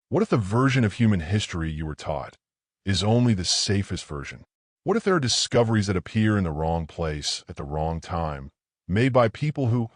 What if the version of human history you were taught is only the safest version? What if there are discoveries that appear in the wrong place at the wrong time, made by people who,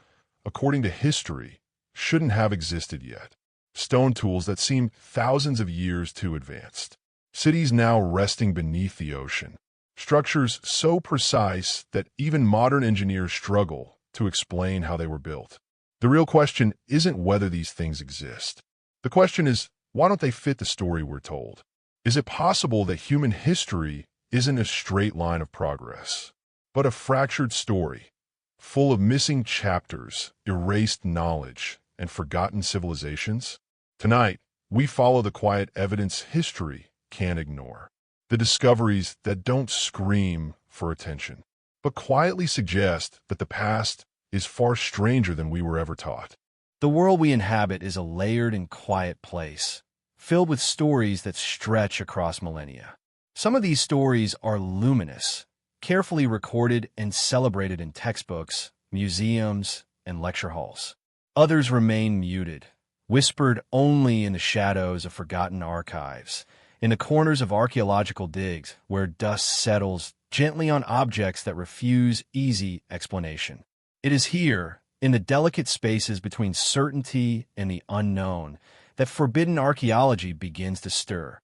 according to history, shouldn't have existed yet? Stone tools that seem thousands of years too advanced. Cities now resting beneath the ocean. Structures so precise that even modern engineers struggle to explain how they were built. The real question isn't whether these things exist. The question is, why don't they fit the story we're told? Is it possible that human history isn't a straight line of progress, but a fractured story, full of missing chapters, erased knowledge, and forgotten civilizations? Tonight, we follow the quiet evidence history can't ignore. The discoveries that don't scream for attention, but quietly suggest that the past is far stranger than we were ever taught. The world we inhabit is a layered and quiet place, filled with stories that stretch across millennia. Some of these stories are luminous, carefully recorded and celebrated in textbooks, museums, and lecture halls. Others remain muted, whispered only in the shadows of forgotten archives, in the corners of archaeological digs where dust settles gently on objects that refuse easy explanation. It is here, in the delicate spaces between certainty and the unknown, that forbidden archaeology begins to stir,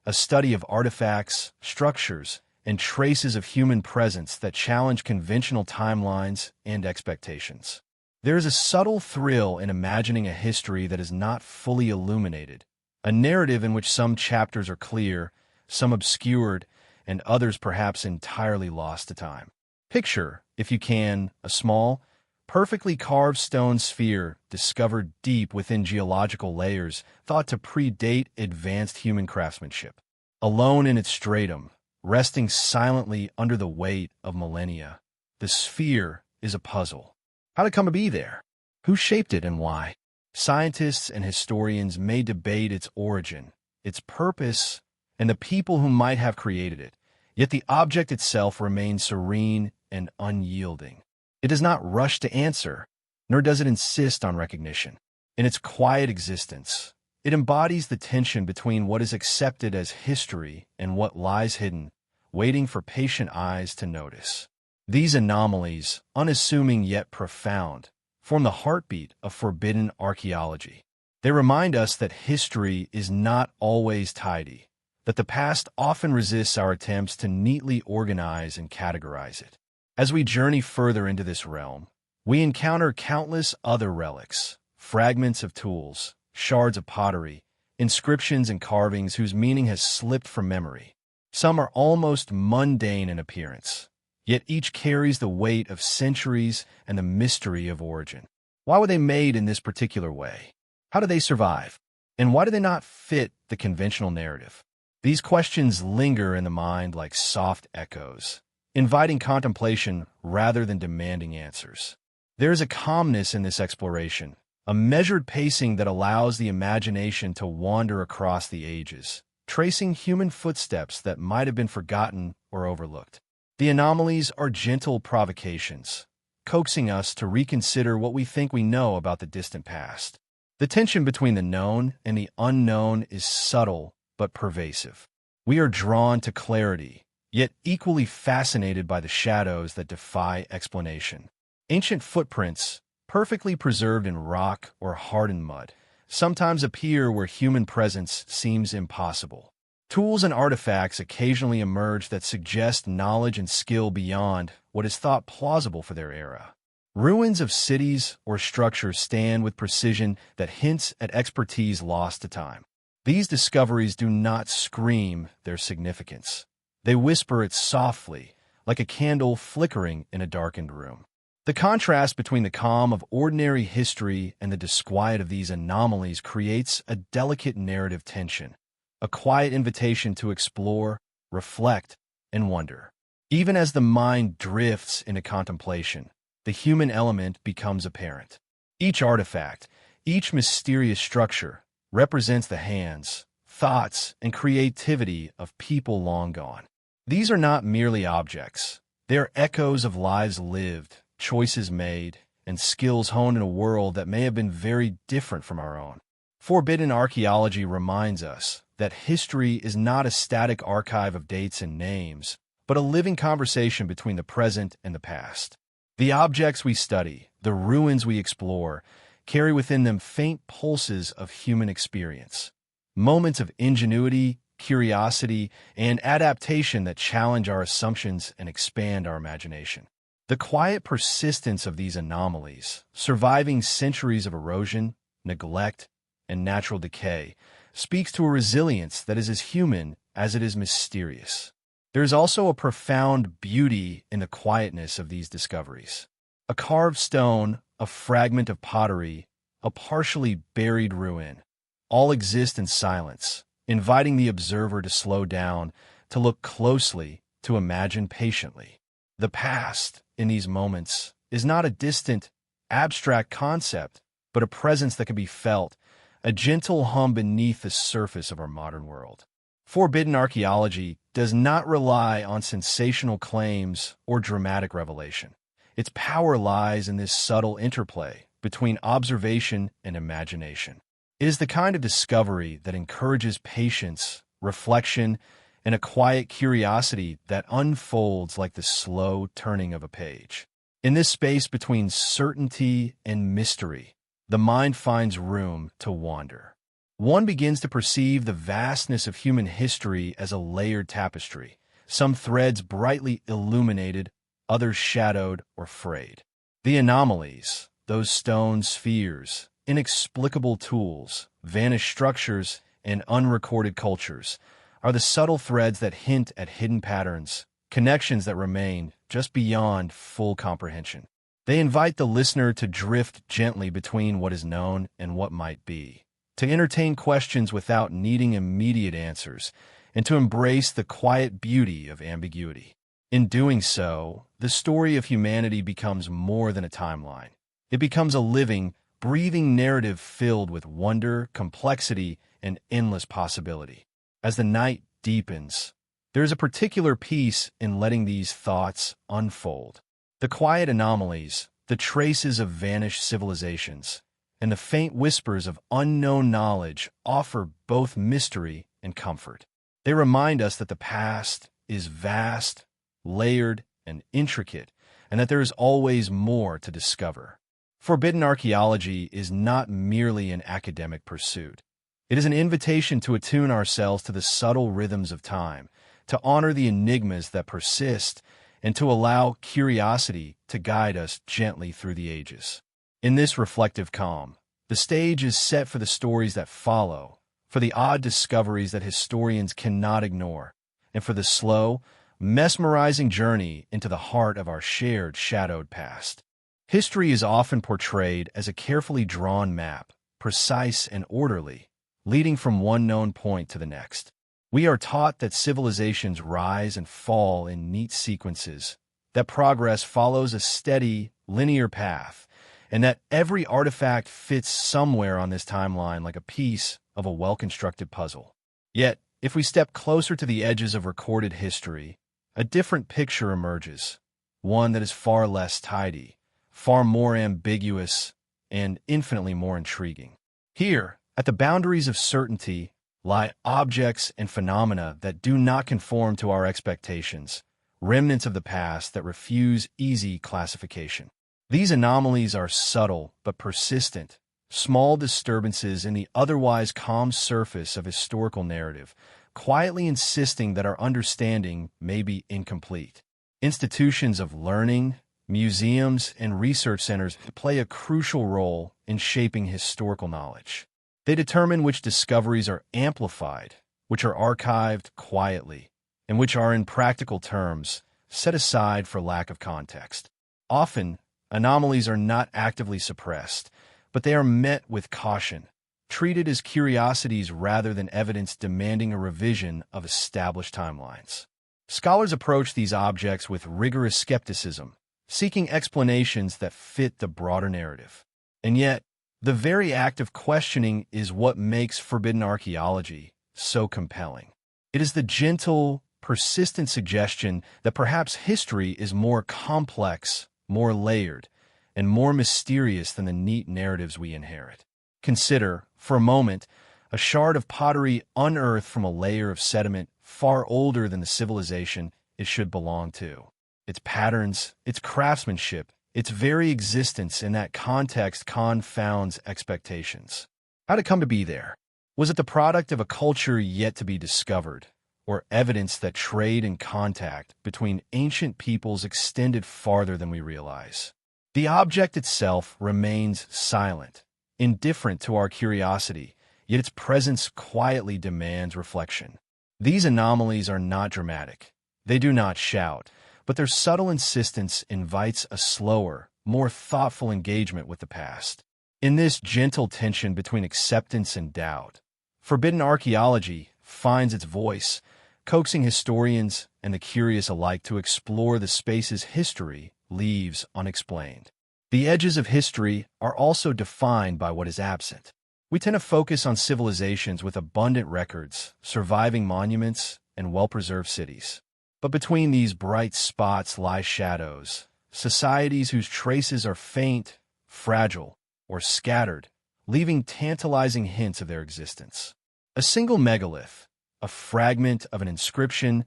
a study of artifacts, structures, and traces of human presence that challenge conventional timelines and expectations. There is a subtle thrill in imagining a history that is not fully illuminated, a narrative in which some chapters are clear, some obscured, and others perhaps entirely lost to time. Picture, if you can, a small, perfectly carved stone sphere discovered deep within geological layers thought to predate advanced human craftsmanship. Alone in its stratum, resting silently under the weight of millennia, the sphere is a puzzle. How did it come to be there? Who shaped it and why? Scientists and historians may debate its origin, its purpose, and the people who might have created it, yet the object itself remains serene and unyielding. It does not rush to answer, nor does it insist on recognition. In its quiet existence, it embodies the tension between what is accepted as history and what lies hidden, waiting for patient eyes to notice. These anomalies, unassuming yet profound, form the heartbeat of forbidden archaeology. They remind us that history is not always tidy, that the past often resists our attempts to neatly organize and categorize it. As we journey further into this realm, we encounter countless other relics, fragments of tools, shards of pottery, inscriptions and carvings whose meaning has slipped from memory. Some are almost mundane in appearance, yet each carries the weight of centuries and the mystery of origin. Why were they made in this particular way? How did they survive? And why do they not fit the conventional narrative? These questions linger in the mind like soft echoes, inviting contemplation rather than demanding answers. There is a calmness in this exploration, a measured pacing that allows the imagination to wander across the ages, tracing human footsteps that might have been forgotten or overlooked. The anomalies are gentle provocations, coaxing us to reconsider what we think we know about the distant past. The tension between the known and the unknown is subtle but pervasive. We are drawn to clarity, yet equally fascinated by the shadows that defy explanation. Ancient footprints, perfectly preserved in rock or hardened mud, sometimes appear where human presence seems impossible. Tools and artifacts occasionally emerge that suggest knowledge and skill beyond what is thought plausible for their era. Ruins of cities or structures stand with precision that hints at expertise lost to time. These discoveries do not scream their significance. They whisper it softly, like a candle flickering in a darkened room. The contrast between the calm of ordinary history and the disquiet of these anomalies creates a delicate narrative tension, a quiet invitation to explore, reflect, and wonder. Even as the mind drifts into contemplation, the human element becomes apparent. Each artifact, each mysterious structure, represents the hands, thoughts, and creativity of people long gone. These are not merely objects. They are echoes of lives lived, choices made, and skills honed in a world that may have been very different from our own. Forbidden archaeology reminds us that history is not a static archive of dates and names, but a living conversation between the present and the past. The objects we study, the ruins we explore, carry within them faint pulses of human experience, moments of ingenuity, curiosity, and adaptation that challenge our assumptions and expand our imagination. The quiet persistence of these anomalies, surviving centuries of erosion, neglect, and natural decay, speaks to a resilience that is as human as it is mysterious. There is also a profound beauty in the quietness of these discoveries. A carved stone, a fragment of pottery, a partially buried ruin, all exist in silence, inviting the observer to slow down, to look closely, to imagine patiently. The past, in these moments, is not a distant, abstract concept, but a presence that can be felt, a gentle hum beneath the surface of our modern world. Forbidden archaeology does not rely on sensational claims or dramatic revelation. Its power lies in this subtle interplay between observation and imagination. It is the kind of discovery that encourages patience, reflection, and a quiet curiosity that unfolds like the slow turning of a page. In this space between certainty and mystery, the mind finds room to wander. One begins to perceive the vastness of human history as a layered tapestry, some threads brightly illuminated, others shadowed or frayed. The anomalies, those stone spheres, inexplicable tools, vanished structures, and unrecorded cultures, are the subtle threads that hint at hidden patterns, connections that remain just beyond full comprehension. They invite the listener to drift gently between what is known and what might be, to entertain questions without needing immediate answers, and to embrace the quiet beauty of ambiguity. In doing so, the story of humanity becomes more than a timeline. It becomes a living, breathing narrative filled with wonder, complexity, and endless possibility. As the night deepens, there is a particular peace in letting these thoughts unfold. The quiet anomalies, the traces of vanished civilizations, and the faint whispers of unknown knowledge offer both mystery and comfort. They remind us that the past is vast, layered, and intricate, and that there is always more to discover. Forbidden archaeology is not merely an academic pursuit. It is an invitation to attune ourselves to the subtle rhythms of time, to honor the enigmas that persist, and to allow curiosity to guide us gently through the ages. In this reflective calm, the stage is set for the stories that follow, for the odd discoveries that historians cannot ignore, and for the slow, mesmerizing journey into the heart of our shared shadowed past. History is often portrayed as a carefully drawn map, precise and orderly, leading from one known point to the next. We are taught that civilizations rise and fall in neat sequences, that progress follows a steady, linear path, and that every artifact fits somewhere on this timeline like a piece of a well-constructed puzzle. Yet, if we step closer to the edges of recorded history, a different picture emerges, one that is far less tidy, far more ambiguous, and infinitely more intriguing. Here, at the boundaries of certainty, lie objects and phenomena that do not conform to our expectations, remnants of the past that refuse easy classification. These anomalies are subtle but persistent, small disturbances in the otherwise calm surface of historical narrative, quietly insisting that our understanding may be incomplete. Institutions of learning, museums, and research centers play a crucial role in shaping historical knowledge. They determine which discoveries are amplified, which are archived quietly, and which are, in practical terms, set aside for lack of context. Often, anomalies are not actively suppressed, but they are met with caution, treated as curiosities rather than evidence demanding a revision of established timelines. Scholars approach these objects with rigorous skepticism, seeking explanations that fit the broader narrative. And yet, the very act of questioning is what makes forbidden archaeology so compelling. It is the gentle, persistent suggestion that perhaps history is more complex, more layered, and more mysterious than the neat narratives we inherit. Consider, For a moment, a shard of pottery unearthed from a layer of sediment far older than the civilization it should belong to. Its patterns, its craftsmanship, its very existence in that context confounds expectations. How'd it come to be there? Was it the product of a culture yet to be discovered, or evidence that trade and contact between ancient peoples extended farther than we realize? The object itself remains silent, indifferent to our curiosity, yet its presence quietly demands reflection. These anomalies are not dramatic. They do not shout, but their subtle insistence invites a slower, more thoughtful engagement with the past. In this gentle tension between acceptance and doubt, forbidden archaeology finds its voice, coaxing historians and the curious alike to explore the spaces history leaves unexplained. The edges of history are also defined by what is absent. We tend to focus on civilizations with abundant records, surviving monuments, and well-preserved cities. But between these bright spots lie shadows, societies whose traces are faint, fragile, or scattered, leaving tantalizing hints of their existence. A single megalith, a fragment of an inscription,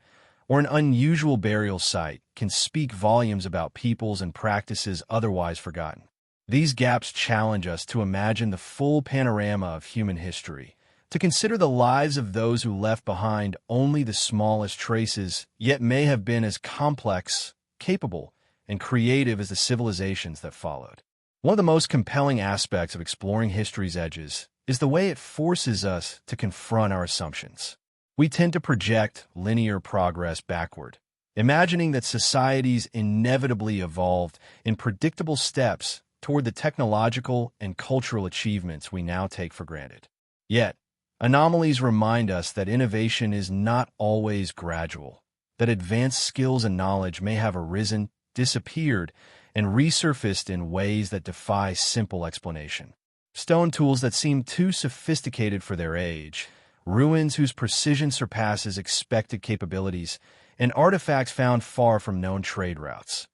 or an unusual burial site can speak volumes about peoples and practices otherwise forgotten. These gaps challenge us to imagine the full panorama of human history, to consider the lives of those who left behind only the smallest traces, yet may have been as complex, capable, and creative as the civilizations that followed. One of the most compelling aspects of exploring history's edges is the way it forces us to confront our assumptions. We tend to project linear progress backward, imagining that societies inevitably evolved in predictable steps toward the technological and cultural achievements we now take for granted. Yet, anomalies remind us that innovation is not always gradual, that advanced skills and knowledge may have arisen, disappeared, and resurfaced in ways that defy simple explanation. Stone tools that seem too sophisticated for their age, ruins whose precision surpasses expected capabilities, and artifacts found far from known trade routes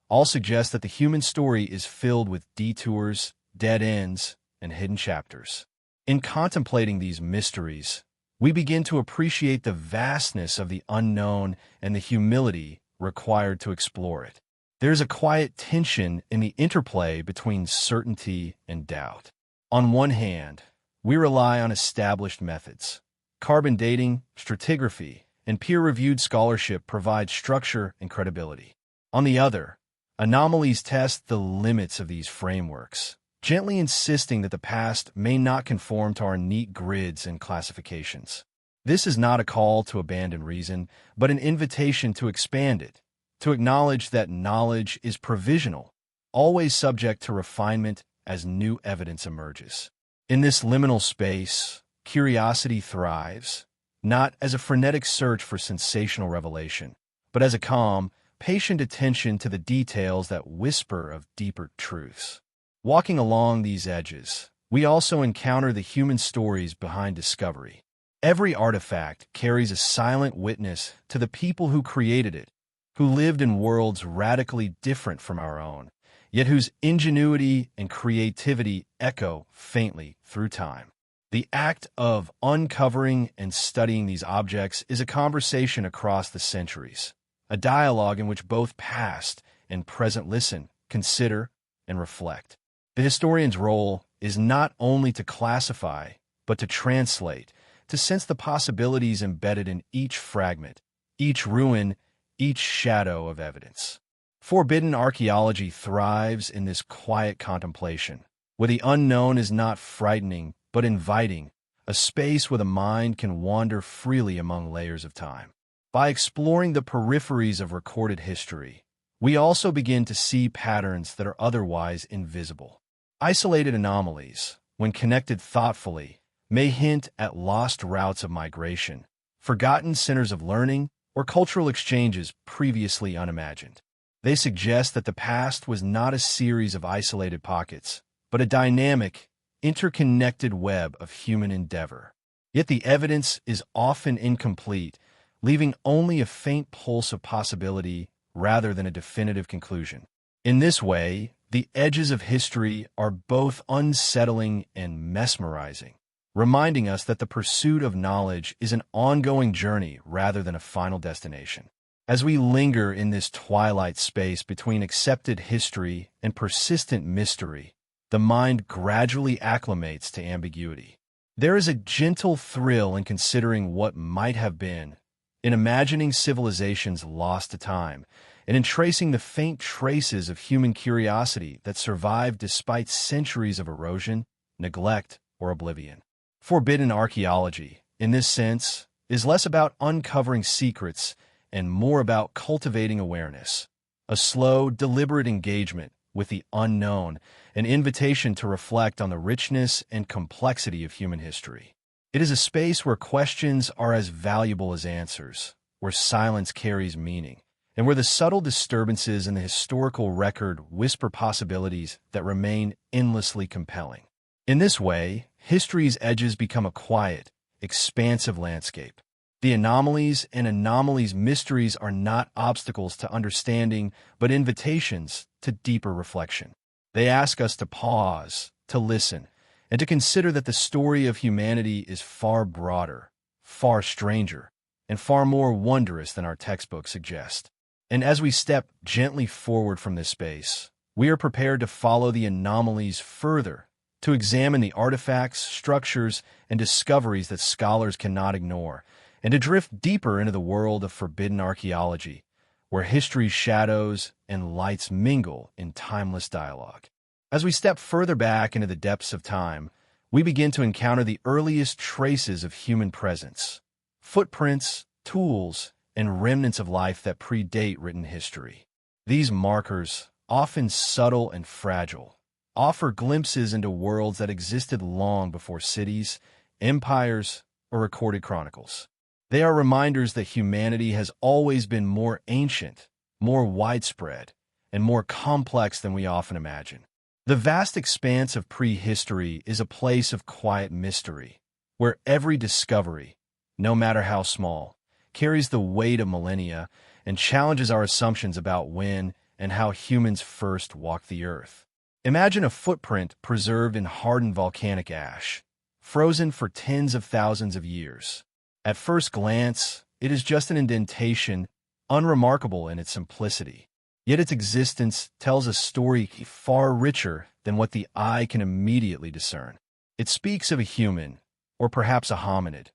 all suggest that the human story is filled with detours, dead ends, and hidden chapters. In contemplating these mysteries, we begin to appreciate the vastness of the unknown and the humility required to explore it. There's a quiet tension in the interplay between certainty and doubt. On one hand, we rely on established methods. Carbon dating, stratigraphy, and peer-reviewed scholarship provide structure and credibility. On the other, anomalies test the limits of these frameworks, gently insisting that the past may not conform to our neat grids and classifications. This is not a call to abandon reason, but an invitation to expand it, to acknowledge that knowledge is provisional, always subject to refinement as new evidence emerges. In this liminal space, curiosity thrives, not as a frenetic search for sensational revelation, but as a calm, patient attention to the details that whisper of deeper truths. Walking along these edges, we also encounter the human stories behind discovery. Every artifact carries a silent witness to the people who created it, who lived in worlds radically different from our own, yet whose ingenuity and creativity echo faintly through time. The act of uncovering and studying these objects is a conversation across the centuries, a dialogue in which both past and present listen, consider, and reflect. The historian's role is not only to classify, but to translate, to sense the possibilities embedded in each fragment, each ruin, each shadow of evidence. Forbidden archaeology thrives in this quiet contemplation, where the unknown is not frightening, but inviting, a space where the mind can wander freely among layers of time. By exploring the peripheries of recorded history, we also begin to see patterns that are otherwise invisible. Isolated anomalies, when connected thoughtfully, may hint at lost routes of migration, forgotten centers of learning, or cultural exchanges previously unimagined. They suggest that the past was not a series of isolated pockets, but a dynamic, interconnected web of human endeavor. Yet the evidence is often incomplete, leaving only a faint pulse of possibility rather than a definitive conclusion. In this way, the edges of history are both unsettling and mesmerizing, reminding us that the pursuit of knowledge is an ongoing journey rather than a final destination. As we linger in this twilight space between accepted history and persistent mystery, the mind gradually acclimates to ambiguity. There is a gentle thrill in considering what might have been, in imagining civilizations lost to time, and in tracing the faint traces of human curiosity that survived despite centuries of erosion, neglect, or oblivion. Forbidden archaeology, in this sense, is less about uncovering secrets and more about cultivating awareness, a slow, deliberate engagement with the unknown, an invitation to reflect on the richness and complexity of human history. It is a space where questions are as valuable as answers, where silence carries meaning, and where the subtle disturbances in the historical record whisper possibilities that remain endlessly compelling. In this way, history's edges become a quiet, expansive landscape. The anomalies and anomalies' mysteries are not obstacles to understanding, but invitations to deeper reflection. They ask us to pause, to listen, and to consider that the story of humanity is far broader, far stranger, and far more wondrous than our textbooks suggest. And as we step gently forward from this space, we are prepared to follow the anomalies further, to examine the artifacts, structures, and discoveries that scholars cannot ignore, and to drift deeper into the world of forbidden archaeology, where history's shadows and lights mingle in timeless dialogue. As we step further back into the depths of time, we begin to encounter the earliest traces of human presence, footprints, tools, and remnants of life that predate written history. These markers, often subtle and fragile, offer glimpses into worlds that existed long before cities, empires, or recorded chronicles. They are reminders that humanity has always been more ancient, more widespread, and more complex than we often imagine. The vast expanse of prehistory is a place of quiet mystery, where every discovery, no matter how small, carries the weight of millennia and challenges our assumptions about when and how humans first walked the earth. Imagine a footprint preserved in hardened volcanic ash, frozen for tens of thousands of years. At first glance, it is just an indentation, unremarkable in its simplicity. Yet its existence tells a story far richer than what the eye can immediately discern. It speaks of a human, or perhaps a hominid,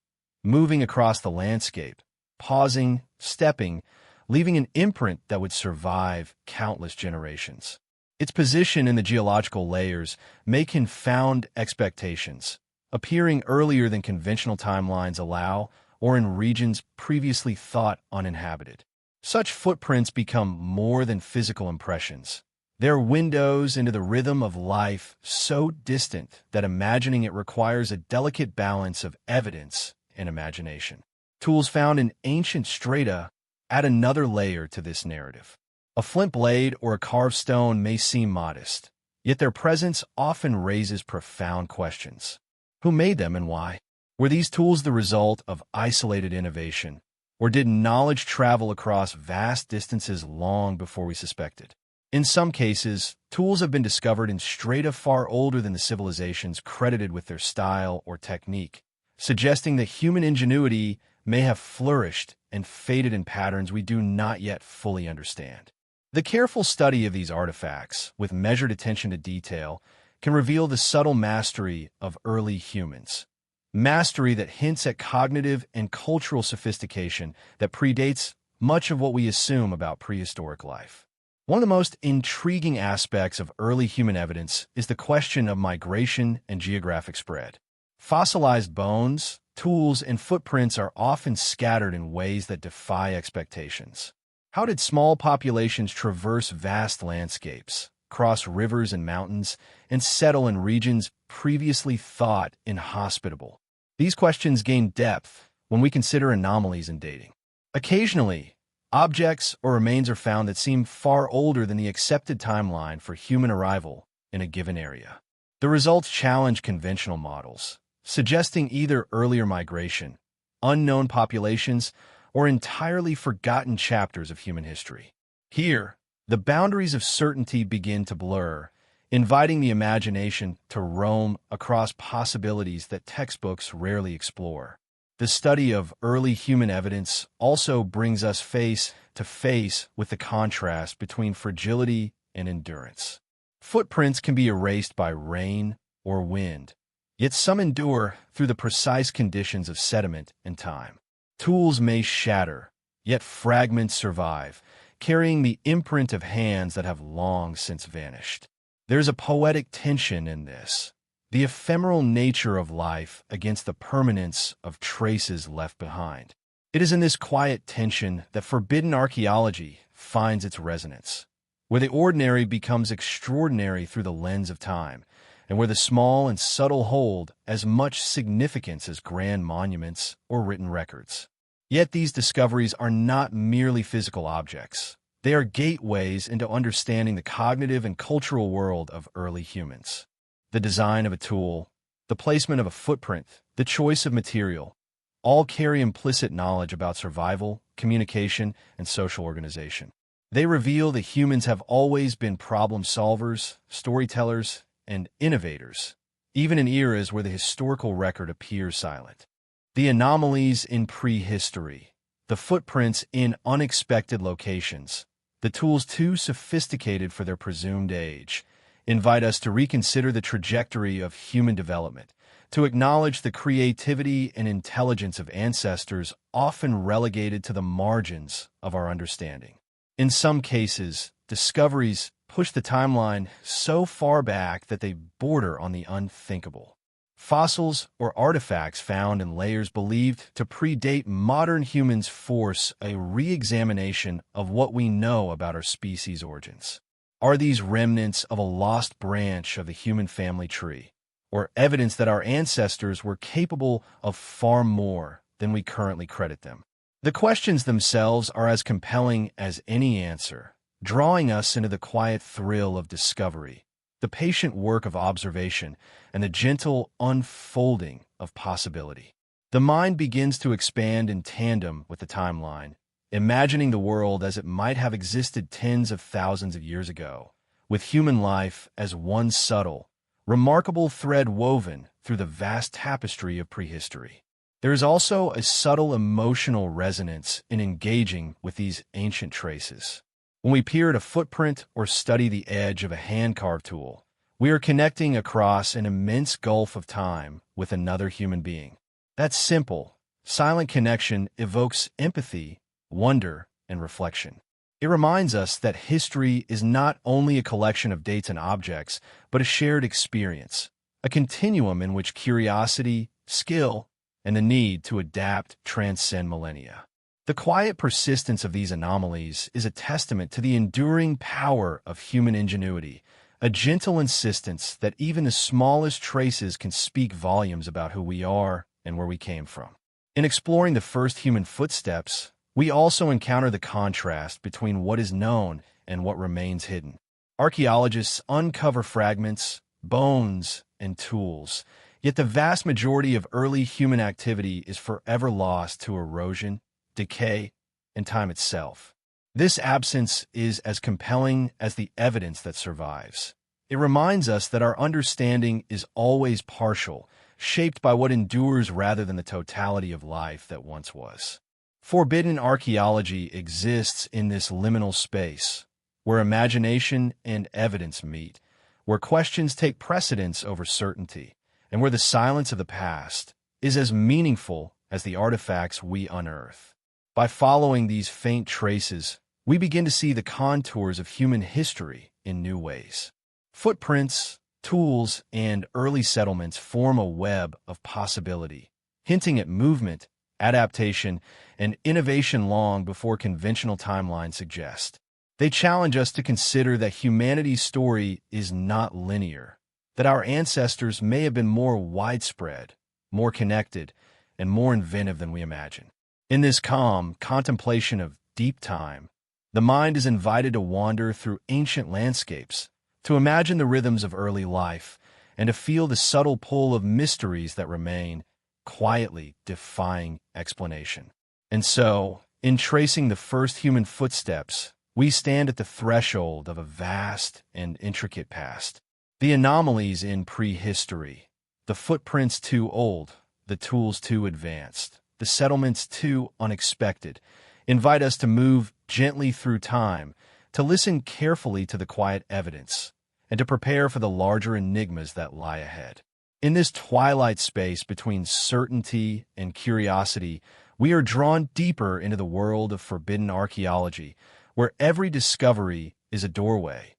moving across the landscape, pausing, stepping, leaving an imprint that would survive countless generations. Its position in the geological layers may confound expectations, appearing earlier than conventional timelines allow, or in regions previously thought uninhabited. Such footprints become more than physical impressions. They're windows into the rhythm of life so distant that imagining it requires a delicate balance of evidence and imagination. Tools found in ancient strata add another layer to this narrative. A flint blade or a carved stone may seem modest, yet their presence often raises profound questions. Who made them and why? Were these tools the result of isolated innovation, or did knowledge travel across vast distances long before we suspected? In some cases, tools have been discovered in strata far older than the civilizations credited with their style or technique, suggesting that human ingenuity may have flourished and faded in patterns we do not yet fully understand. The careful study of these artifacts, with measured attention to detail, can reveal the subtle mastery of early humans. Mastery that hints at cognitive and cultural sophistication that predates much of what we assume about prehistoric life. One of the most intriguing aspects of early human evidence is the question of migration and geographic spread. Fossilized bones, tools, and footprints are often scattered in ways that defy expectations. How did small populations traverse vast landscapes, cross rivers and mountains, and settle in regions previously thought inhospitable? These questions gain depth when we consider anomalies in dating. Occasionally, objects or remains are found that seem far older than the accepted timeline for human arrival in a given area. The results challenge conventional models, suggesting either earlier migration, unknown populations, or entirely forgotten chapters of human history. Here, the boundaries of certainty begin to blur, inviting the imagination to roam across possibilities that textbooks rarely explore. The study of early human evidence also brings us face to face with the contrast between fragility and endurance. Footprints can be erased by rain or wind, yet some endure through the precise conditions of sediment and time. Tools may shatter, yet fragments survive, carrying the imprint of hands that have long since vanished. There's a poetic tension in this, the ephemeral nature of life against the permanence of traces left behind. It is in this quiet tension that forbidden archaeology finds its resonance, where the ordinary becomes extraordinary through the lens of time, and where the small and subtle hold as much significance as grand monuments or written records. Yet these discoveries are not merely physical objects. They are gateways into understanding the cognitive and cultural world of early humans. The design of a tool, the placement of a footprint, the choice of material, all carry implicit knowledge about survival, communication, and social organization. They reveal that humans have always been problem solvers, storytellers, and innovators, even in eras where the historical record appears silent. The anomalies in prehistory, the footprints in unexpected locations, the tools too sophisticated for their presumed age, invite us to reconsider the trajectory of human development, to acknowledge the creativity and intelligence of ancestors often relegated to the margins of our understanding. In some cases, discoveries push the timeline so far back that they border on the unthinkable. Fossils or artifacts found in layers believed to predate modern humans force a re-examination of what we know about our species' origins. Are these remnants of a lost branch of the human family tree, or evidence that our ancestors were capable of far more than we currently credit them? The questions themselves are as compelling as any answer, drawing us into the quiet thrill of discovery, the patient work of observation, and the gentle unfolding of possibility. The mind begins to expand in tandem with the timeline, imagining the world as it might have existed tens of thousands of years ago, with human life as one subtle, remarkable thread woven through the vast tapestry of prehistory. There is also a subtle emotional resonance in engaging with these ancient traces. When we peer at a footprint or study the edge of a hand-carved tool, we are connecting across an immense gulf of time with another human being. That simple, silent connection evokes empathy, wonder, and reflection. It reminds us that history is not only a collection of dates and objects, but a shared experience, a continuum in which curiosity, skill, and the need to adapt transcend millennia. The quiet persistence of these anomalies is a testament to the enduring power of human ingenuity, a gentle insistence that even the smallest traces can speak volumes about who we are and where we came from. In exploring the first human footsteps, we also encounter the contrast between what is known and what remains hidden. Archaeologists uncover fragments, bones, and tools, yet the vast majority of early human activity is forever lost to erosion, decay, and time itself. This absence is as compelling as the evidence that survives. It reminds us that our understanding is always partial, shaped by what endures rather than the totality of life that once was. Forbidden archaeology exists in this liminal space, where imagination and evidence meet, where questions take precedence over certainty, and where the silence of the past is as meaningful as the artifacts we unearth. By following these faint traces, we begin to see the contours of human history in new ways. Footprints, tools, and early settlements form a web of possibility, hinting at movement, adaptation, and innovation long before conventional timelines suggest. They challenge us to consider that humanity's story is not linear, that our ancestors may have been more widespread, more connected, and more inventive than we imagine. In this calm contemplation of deep time, the mind is invited to wander through ancient landscapes, to imagine the rhythms of early life, and to feel the subtle pull of mysteries that remain, quietly defying explanation. And so, in tracing the first human footsteps, we stand at the threshold of a vast and intricate past, The anomalies in prehistory. The footprints too old, the tools too advanced, the settlements too unexpected, invite us to move gently through time, to listen carefully to the quiet evidence, and to prepare for the larger enigmas that lie ahead. In this twilight space between certainty and curiosity, we are drawn deeper into the world of forbidden archaeology, where every discovery is a doorway,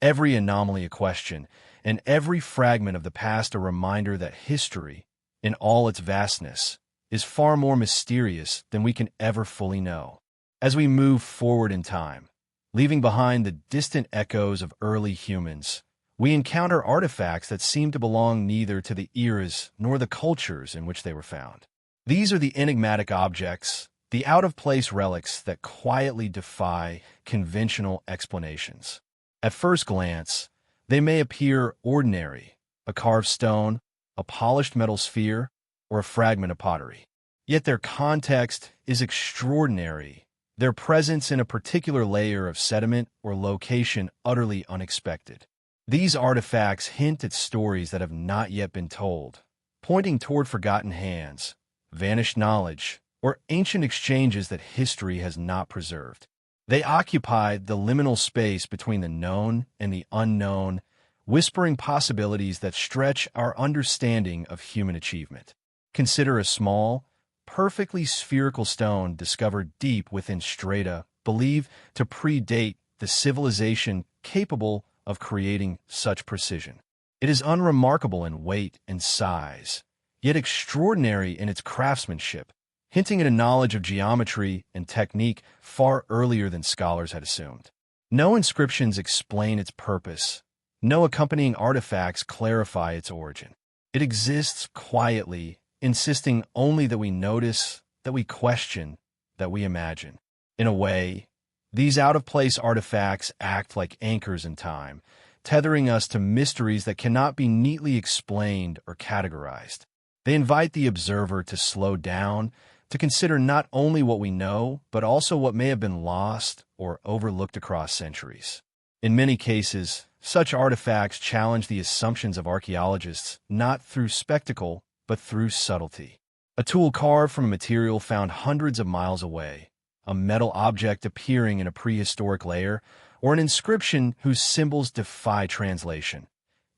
every anomaly a question, and every fragment of the past a reminder that history, in all its vastness, is far more mysterious than we can ever fully know. As we move forward in time, leaving behind the distant echoes of early humans, we encounter artifacts that seem to belong neither to the eras nor the cultures in which they were found. These are the enigmatic objects, the out-of-place relics that quietly defy conventional explanations. At first glance, they may appear ordinary, a carved stone, a polished metal sphere, or a fragment of pottery. Yet their context is extraordinary, their presence in a particular layer of sediment or location utterly unexpected. These artifacts hint at stories that have not yet been told, pointing toward forgotten hands, vanished knowledge, or ancient exchanges that history has not preserved. They occupy the liminal space between the known and the unknown, whispering possibilities that stretch our understanding of human achievement. Consider a small, perfectly spherical stone discovered deep within strata believed to predate the civilization capable of creating such precision. It is unremarkable in weight and size, yet extraordinary in its craftsmanship, hinting at a knowledge of geometry and technique far earlier than scholars had assumed. No inscriptions explain its purpose. No accompanying artifacts clarify its origin. It exists quietly, insisting only that we notice, that we question, that we imagine. In a way, these out-of-place artifacts act like anchors in time, tethering us to mysteries that cannot be neatly explained or categorized. They invite the observer to slow down, to consider not only what we know, but also what may have been lost or overlooked across centuries. In many cases, such artifacts challenge the assumptions of archaeologists not through spectacle, but through subtlety. A tool carved from a material found hundreds of miles away, a metal object appearing in a prehistoric layer, or an inscription whose symbols defy translation.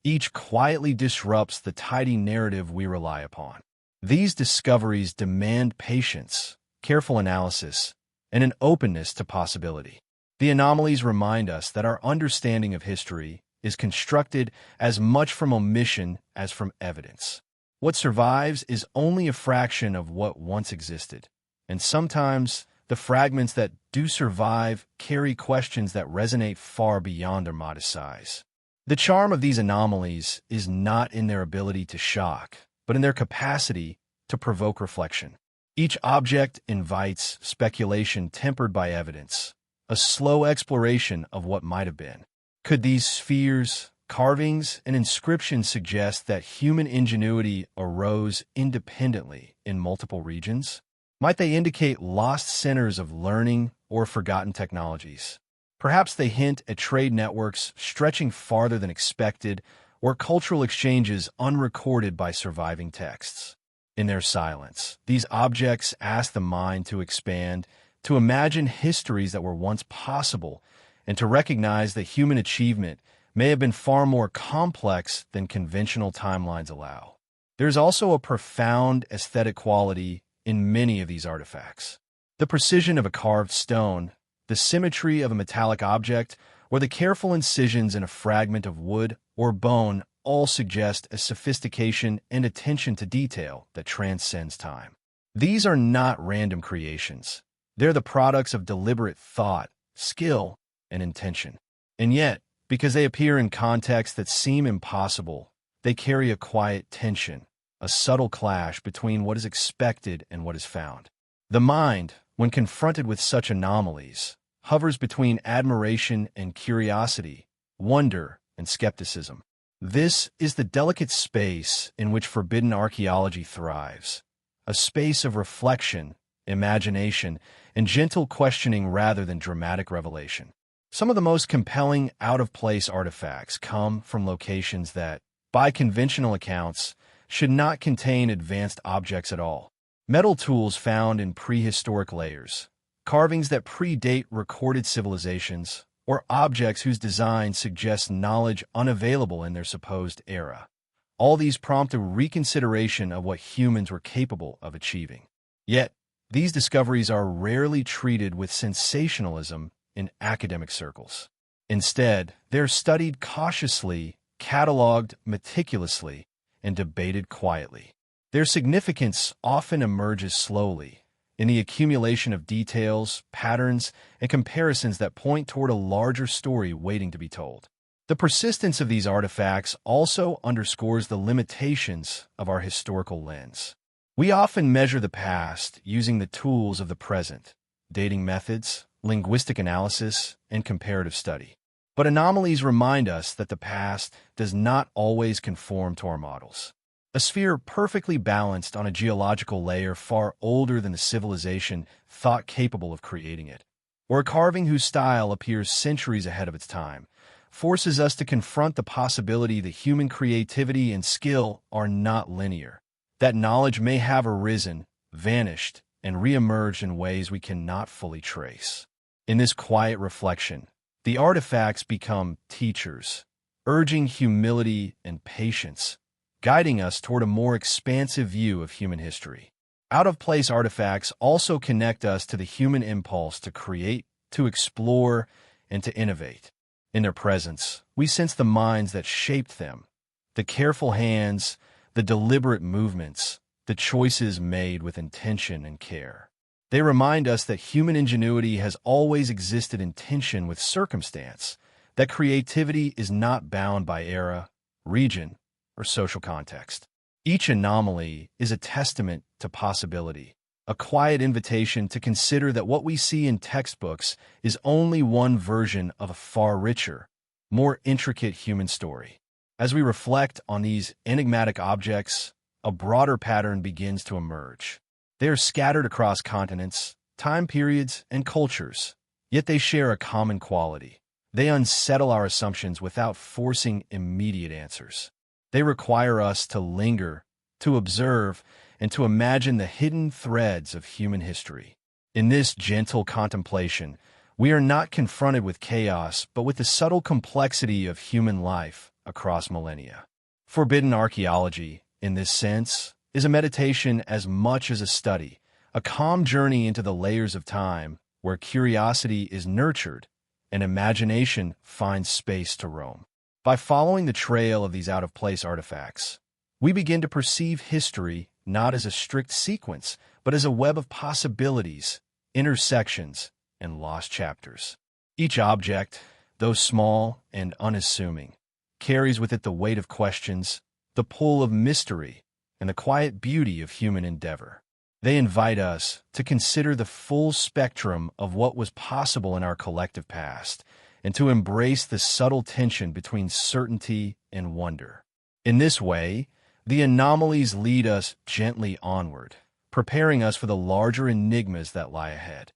Each quietly disrupts the tidy narrative we rely upon. These discoveries demand patience, careful analysis, and an openness to possibility. The anomalies remind us that our understanding of history is constructed as much from omission as from evidence. What survives is only a fraction of what once existed, and sometimes the fragments that do survive carry questions that resonate far beyond their modest size. The charm of these anomalies is not in their ability to shock, but in their capacity to provoke reflection. Each object invites speculation tempered by evidence, a slow exploration of what might have been. Could these spheres, carvings, and inscriptions suggest that human ingenuity arose independently in multiple regions? Might they indicate lost centers of learning or forgotten technologies? Perhaps they hint at trade networks stretching farther than expected or cultural exchanges unrecorded by surviving texts. In their silence, these objects ask the mind to expand, to imagine histories that were once possible, and to recognize that human achievement may have been far more complex than conventional timelines allow. There's also a profound aesthetic quality in many of these artifacts. The precision of a carved stone, the symmetry of a metallic object, or the careful incisions in a fragment of wood or bone all suggest a sophistication and attention to detail that transcends time. These are not random creations. They're the products of deliberate thought, skill, and intention. And yet, because they appear in contexts that seem impossible, they carry a quiet tension, a subtle clash between what is expected and what is found. The mind, when confronted with such anomalies, hovers between admiration and curiosity, wonder and skepticism. This is the delicate space in which forbidden archaeology thrives, a space of reflection, imagination, and gentle questioning rather than dramatic revelation. Some of the most compelling out-of-place artifacts come from locations that, by conventional accounts, should not contain advanced objects at all. Metal tools found in prehistoric layers, carvings that predate recorded civilizations, or objects whose design suggests knowledge unavailable in their supposed era. All these prompt a reconsideration of what humans were capable of achieving. Yet, these discoveries are rarely treated with sensationalism in academic circles. Instead, they're studied cautiously, cataloged meticulously, and debated quietly. Their significance often emerges slowly, in the accumulation of details, patterns, and comparisons that point toward a larger story waiting to be told. The persistence of these artifacts also underscores the limitations of our historical lens. We often measure the past using the tools of the present, dating methods, linguistic analysis, and comparative study. But anomalies remind us that the past does not always conform to our models. A sphere perfectly balanced on a geological layer far older than the civilization thought capable of creating it, or a carving whose style appears centuries ahead of its time, forces us to confront the possibility that human creativity and skill are not linear, that knowledge may have arisen, vanished, and reemerged in ways we cannot fully trace. In this quiet reflection, the artifacts become teachers, urging humility and patience, guiding us toward a more expansive view of human history. Out-of-place artifacts also connect us to the human impulse to create, to explore, and to innovate. In their presence, we sense the minds that shaped them, the careful hands, the deliberate movements, the choices made with intention and care. They remind us that human ingenuity has always existed in tension with circumstance, that creativity is not bound by era, region, or social context. Each anomaly is a testament to possibility, a quiet invitation to consider that what we see in textbooks is only one version of a far richer, more intricate human story. As we reflect on these enigmatic objects, a broader pattern begins to emerge. They are scattered across continents, time periods, and cultures, yet they share a common quality. They unsettle our assumptions without forcing immediate answers. They require us to linger, to observe, and to imagine the hidden threads of human history. In this gentle contemplation, we are not confronted with chaos, but with the subtle complexity of human life across millennia. Forbidden archaeology, in this sense, is a meditation as much as a study, a calm journey into the layers of time where curiosity is nurtured and imagination finds space to roam. By following the trail of these out-of-place artifacts, we begin to perceive history not as a strict sequence, but as a web of possibilities, intersections, and lost chapters. Each object, though small and unassuming, carries with it the weight of questions, the pull of mystery, and the quiet beauty of human endeavor. They invite us to consider the full spectrum of what was possible in our collective past, and to embrace the subtle tension between certainty and wonder. In this way, the anomalies lead us gently onward, preparing us for the larger enigmas that lie ahead.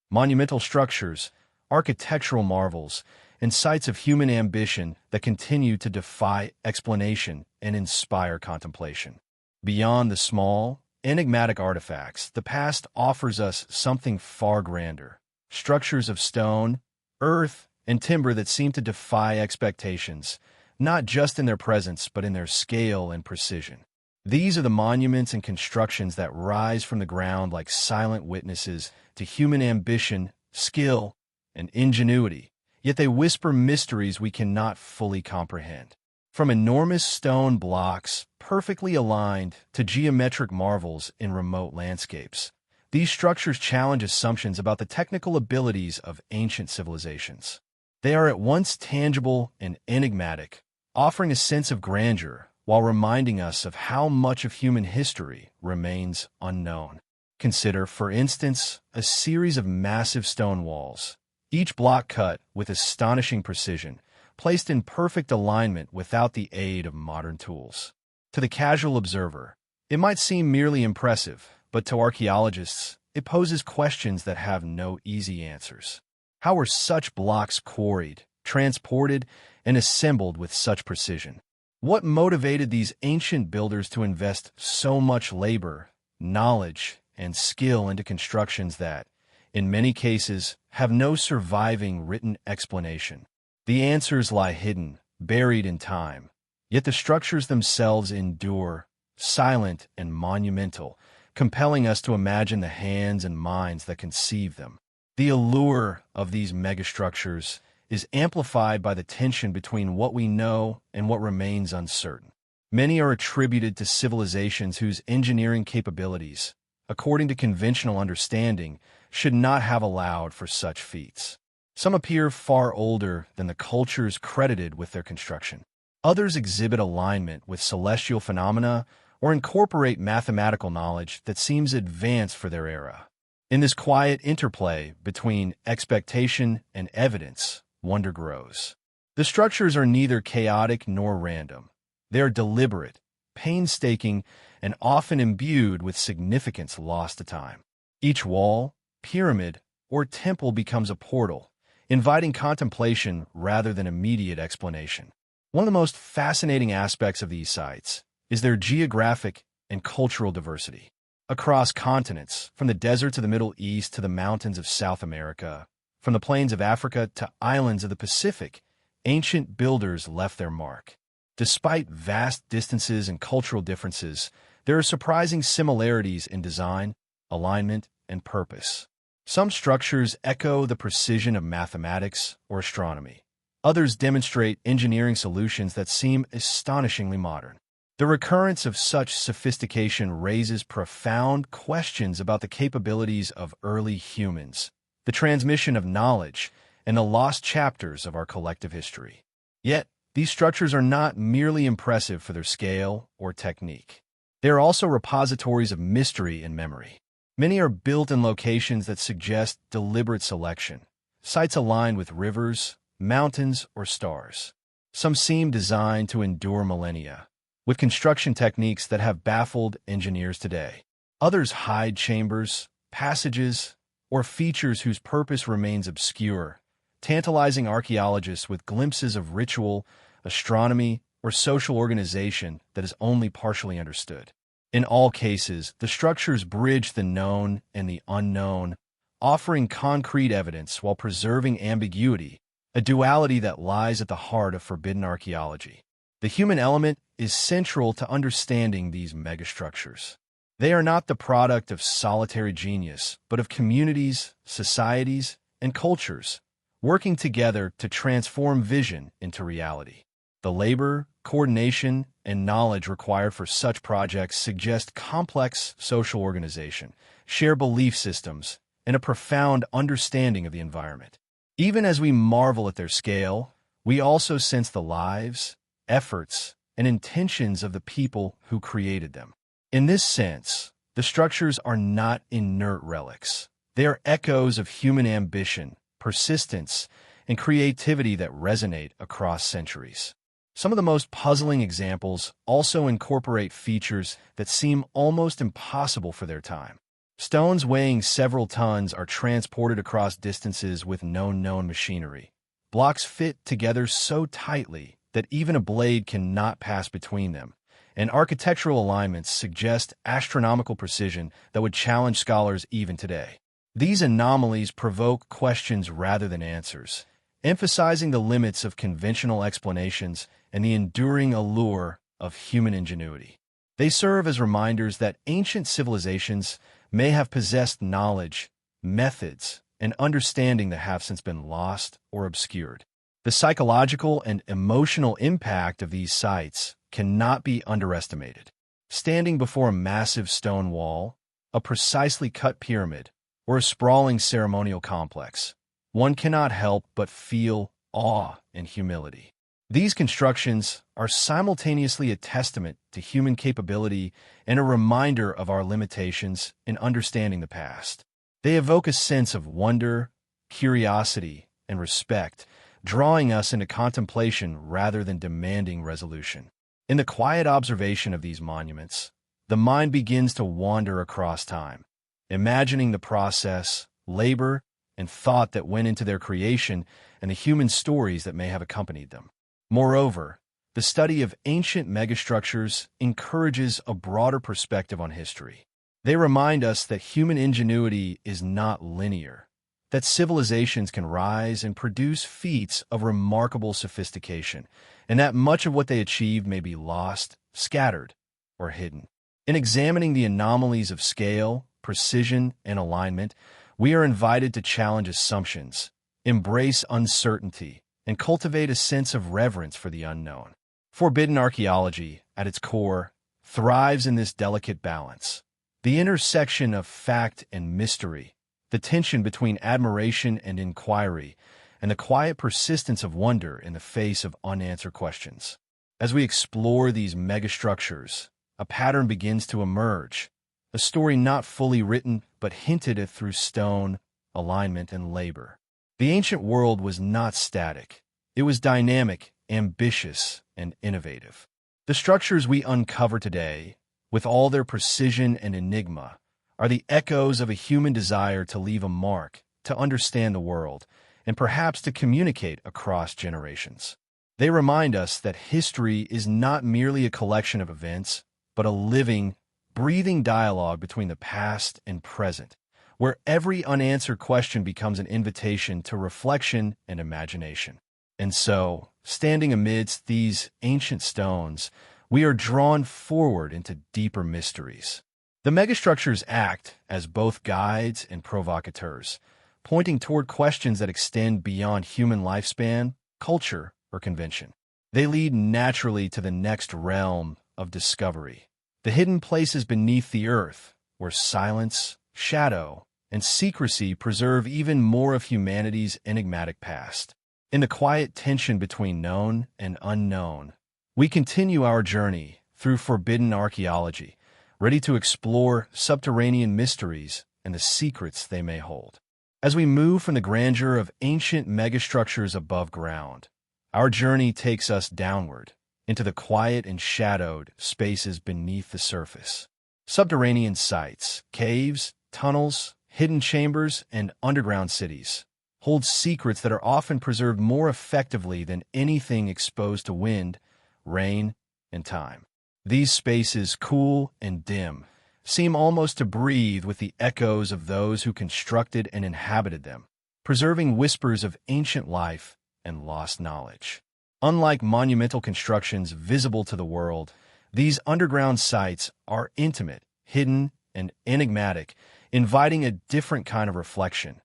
Monumental structures, architectural marvels, and sites of human ambition that continue to defy explanation and inspire contemplation. Beyond the small, enigmatic artifacts, the past offers us something far grander. Structures of stone, earth, and timber that seem to defy expectations, not just in their presence, but in their scale and precision. These are the monuments and constructions that rise from the ground like silent witnesses to human ambition, skill, and ingenuity, yet they whisper mysteries we cannot fully comprehend. From enormous stone blocks, perfectly aligned, to geometric marvels in remote landscapes, these structures challenge assumptions about the technical abilities of ancient civilizations. They are at once tangible and enigmatic, offering a sense of grandeur while reminding us of how much of human history remains unknown. Consider, for instance, a series of massive stone walls, each block cut with astonishing precision, placed in perfect alignment without the aid of modern tools. To the casual observer, it might seem merely impressive, but to archaeologists, it poses questions that have no easy answers. How were such blocks quarried, transported, and assembled with such precision? What motivated these ancient builders to invest so much labor, knowledge, and skill into constructions that, in many cases, have no surviving written explanation? The answers lie hidden, buried in time, yet the structures themselves endure, silent and monumental, compelling us to imagine the hands and minds that conceive them. The allure of these megastructures is amplified by the tension between what we know and what remains uncertain. Many are attributed to civilizations whose engineering capabilities, according to conventional understanding, should not have allowed for such feats. Some appear far older than the cultures credited with their construction. Others exhibit alignment with celestial phenomena or incorporate mathematical knowledge that seems advanced for their era. In this quiet interplay between expectation and evidence, wonder grows. The structures are neither chaotic nor random. They are deliberate, painstaking, and often imbued with significance lost to time. Each wall, pyramid, or temple becomes a portal, inviting contemplation rather than immediate explanation. One of the most fascinating aspects of these sites is their geographic and cultural diversity. Across continents, from the deserts of the Middle East to the mountains of South America, from the plains of Africa to islands of the Pacific, ancient builders left their mark. Despite vast distances and cultural differences, there are surprising similarities in design, alignment, and purpose. Some structures echo the precision of mathematics or astronomy. Others demonstrate engineering solutions that seem astonishingly modern. The recurrence of such sophistication raises profound questions about the capabilities of early humans, the transmission of knowledge, and the lost chapters of our collective history. Yet, these structures are not merely impressive for their scale or technique. They are also repositories of mystery and memory. Many are built in locations that suggest deliberate selection, sites aligned with rivers, mountains, or stars. Some seem designed to endure millennia, with construction techniques that have baffled engineers today. Others hide chambers, passages, or features whose purpose remains obscure, tantalizing archaeologists with glimpses of ritual, astronomy, or social organization that is only partially understood. In all cases, the structures bridge the known and the unknown, offering concrete evidence while preserving ambiguity, a duality that lies at the heart of forbidden archaeology. The human element is central to understanding these megastructures. They are not the product of solitary genius, but of communities, societies, and cultures, working together to transform vision into reality. The labor, coordination, and knowledge required for such projects suggest complex social organization, shared belief systems, and a profound understanding of the environment. Even as we marvel at their scale, we also sense the lives, efforts, and intentions of the people who created them. In this sense, the structures are not inert relics. They are echoes of human ambition, persistence, and creativity that resonate across centuries. Some of the most puzzling examples also incorporate features that seem almost impossible for their time. Stones weighing several tons are transported across distances with no known machinery. Blocks fit together so tightly that even a blade cannot pass between them, and architectural alignments suggest astronomical precision that would challenge scholars even today. These anomalies provoke questions rather than answers, emphasizing the limits of conventional explanations and the enduring allure of human ingenuity. They serve as reminders that ancient civilizations may have possessed knowledge, methods, and understanding that have since been lost or obscured. The psychological and emotional impact of these sites cannot be underestimated. Standing before a massive stone wall, a precisely cut pyramid, or a sprawling ceremonial complex, one cannot help but feel awe and humility. These constructions are simultaneously a testament to human capability and a reminder of our limitations in understanding the past. They evoke a sense of wonder, curiosity, and respect, drawing us into contemplation rather than demanding resolution. In the quiet observation of these monuments, the mind begins to wander across time, imagining the process, labor, and thought that went into their creation and the human stories that may have accompanied them. Moreover, the study of ancient megastructures encourages a broader perspective on history. They remind us that human ingenuity is not linear, that civilizations can rise and produce feats of remarkable sophistication, and that much of what they achieved may be lost, scattered, or hidden. In examining the anomalies of scale, precision, and alignment, we are invited to challenge assumptions, embrace uncertainty, and cultivate a sense of reverence for the unknown. Forbidden archaeology, at its core, thrives in this delicate balance. The intersection of fact and mystery, the tension between admiration and inquiry, and the quiet persistence of wonder in the face of unanswered questions. As we explore these megastructures, a pattern begins to emerge, a story not fully written but hinted at through stone, alignment, and labor. The ancient world was not static. It was dynamic, ambitious, and innovative. The structures we uncover today, with all their precision and enigma, are the echoes of a human desire to leave a mark, to understand the world, and perhaps to communicate across generations. They remind us that history is not merely a collection of events, but a living, breathing dialogue between the past and present, where every unanswered question becomes an invitation to reflection and imagination. And so, standing amidst these ancient stones, we are drawn forward into deeper mysteries. The megastructures act as both guides and provocateurs, pointing toward questions that extend beyond human lifespan, culture, or convention. They lead naturally to the next realm of discovery, the hidden places beneath the earth, where silence, shadow, and secrecy preserve even more of humanity's enigmatic past. In the quiet tension between known and unknown, we continue our journey through forbidden archaeology, ready to explore subterranean mysteries and the secrets they may hold. As we move from the grandeur of ancient megastructures above ground, our journey takes us downward into the quiet and shadowed spaces beneath the surface. Subterranean sites, caves, tunnels, hidden chambers, and underground cities hold secrets that are often preserved more effectively than anything exposed to wind, rain, and time. These spaces, cool and dim, seem almost to breathe with the echoes of those who constructed and inhabited them, preserving whispers of ancient life and lost knowledge. Unlike monumental constructions visible to the world, these underground sites are intimate, hidden, and enigmatic, inviting a different kind of reflection,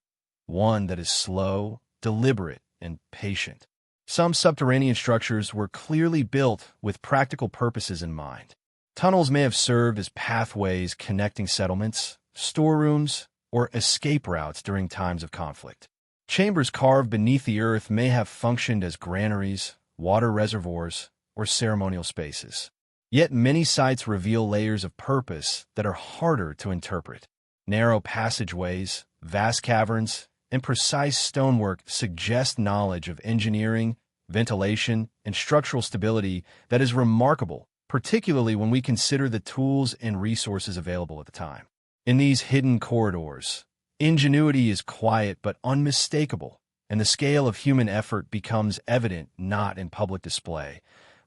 one that is slow, deliberate, and patient. Some subterranean structures were clearly built with practical purposes in mind. Tunnels may have served as pathways connecting settlements, storerooms, or escape routes during times of conflict. Chambers carved beneath the earth may have functioned as granaries, water reservoirs, or ceremonial spaces. Yet many sites reveal layers of purpose that are harder to interpret. Narrow passageways, vast caverns, and precise stonework suggest knowledge of engineering, ventilation, and structural stability that is remarkable, particularly when we consider the tools and resources available at the time. In these hidden corridors, ingenuity is quiet but unmistakable, and the scale of human effort becomes evident not in public display,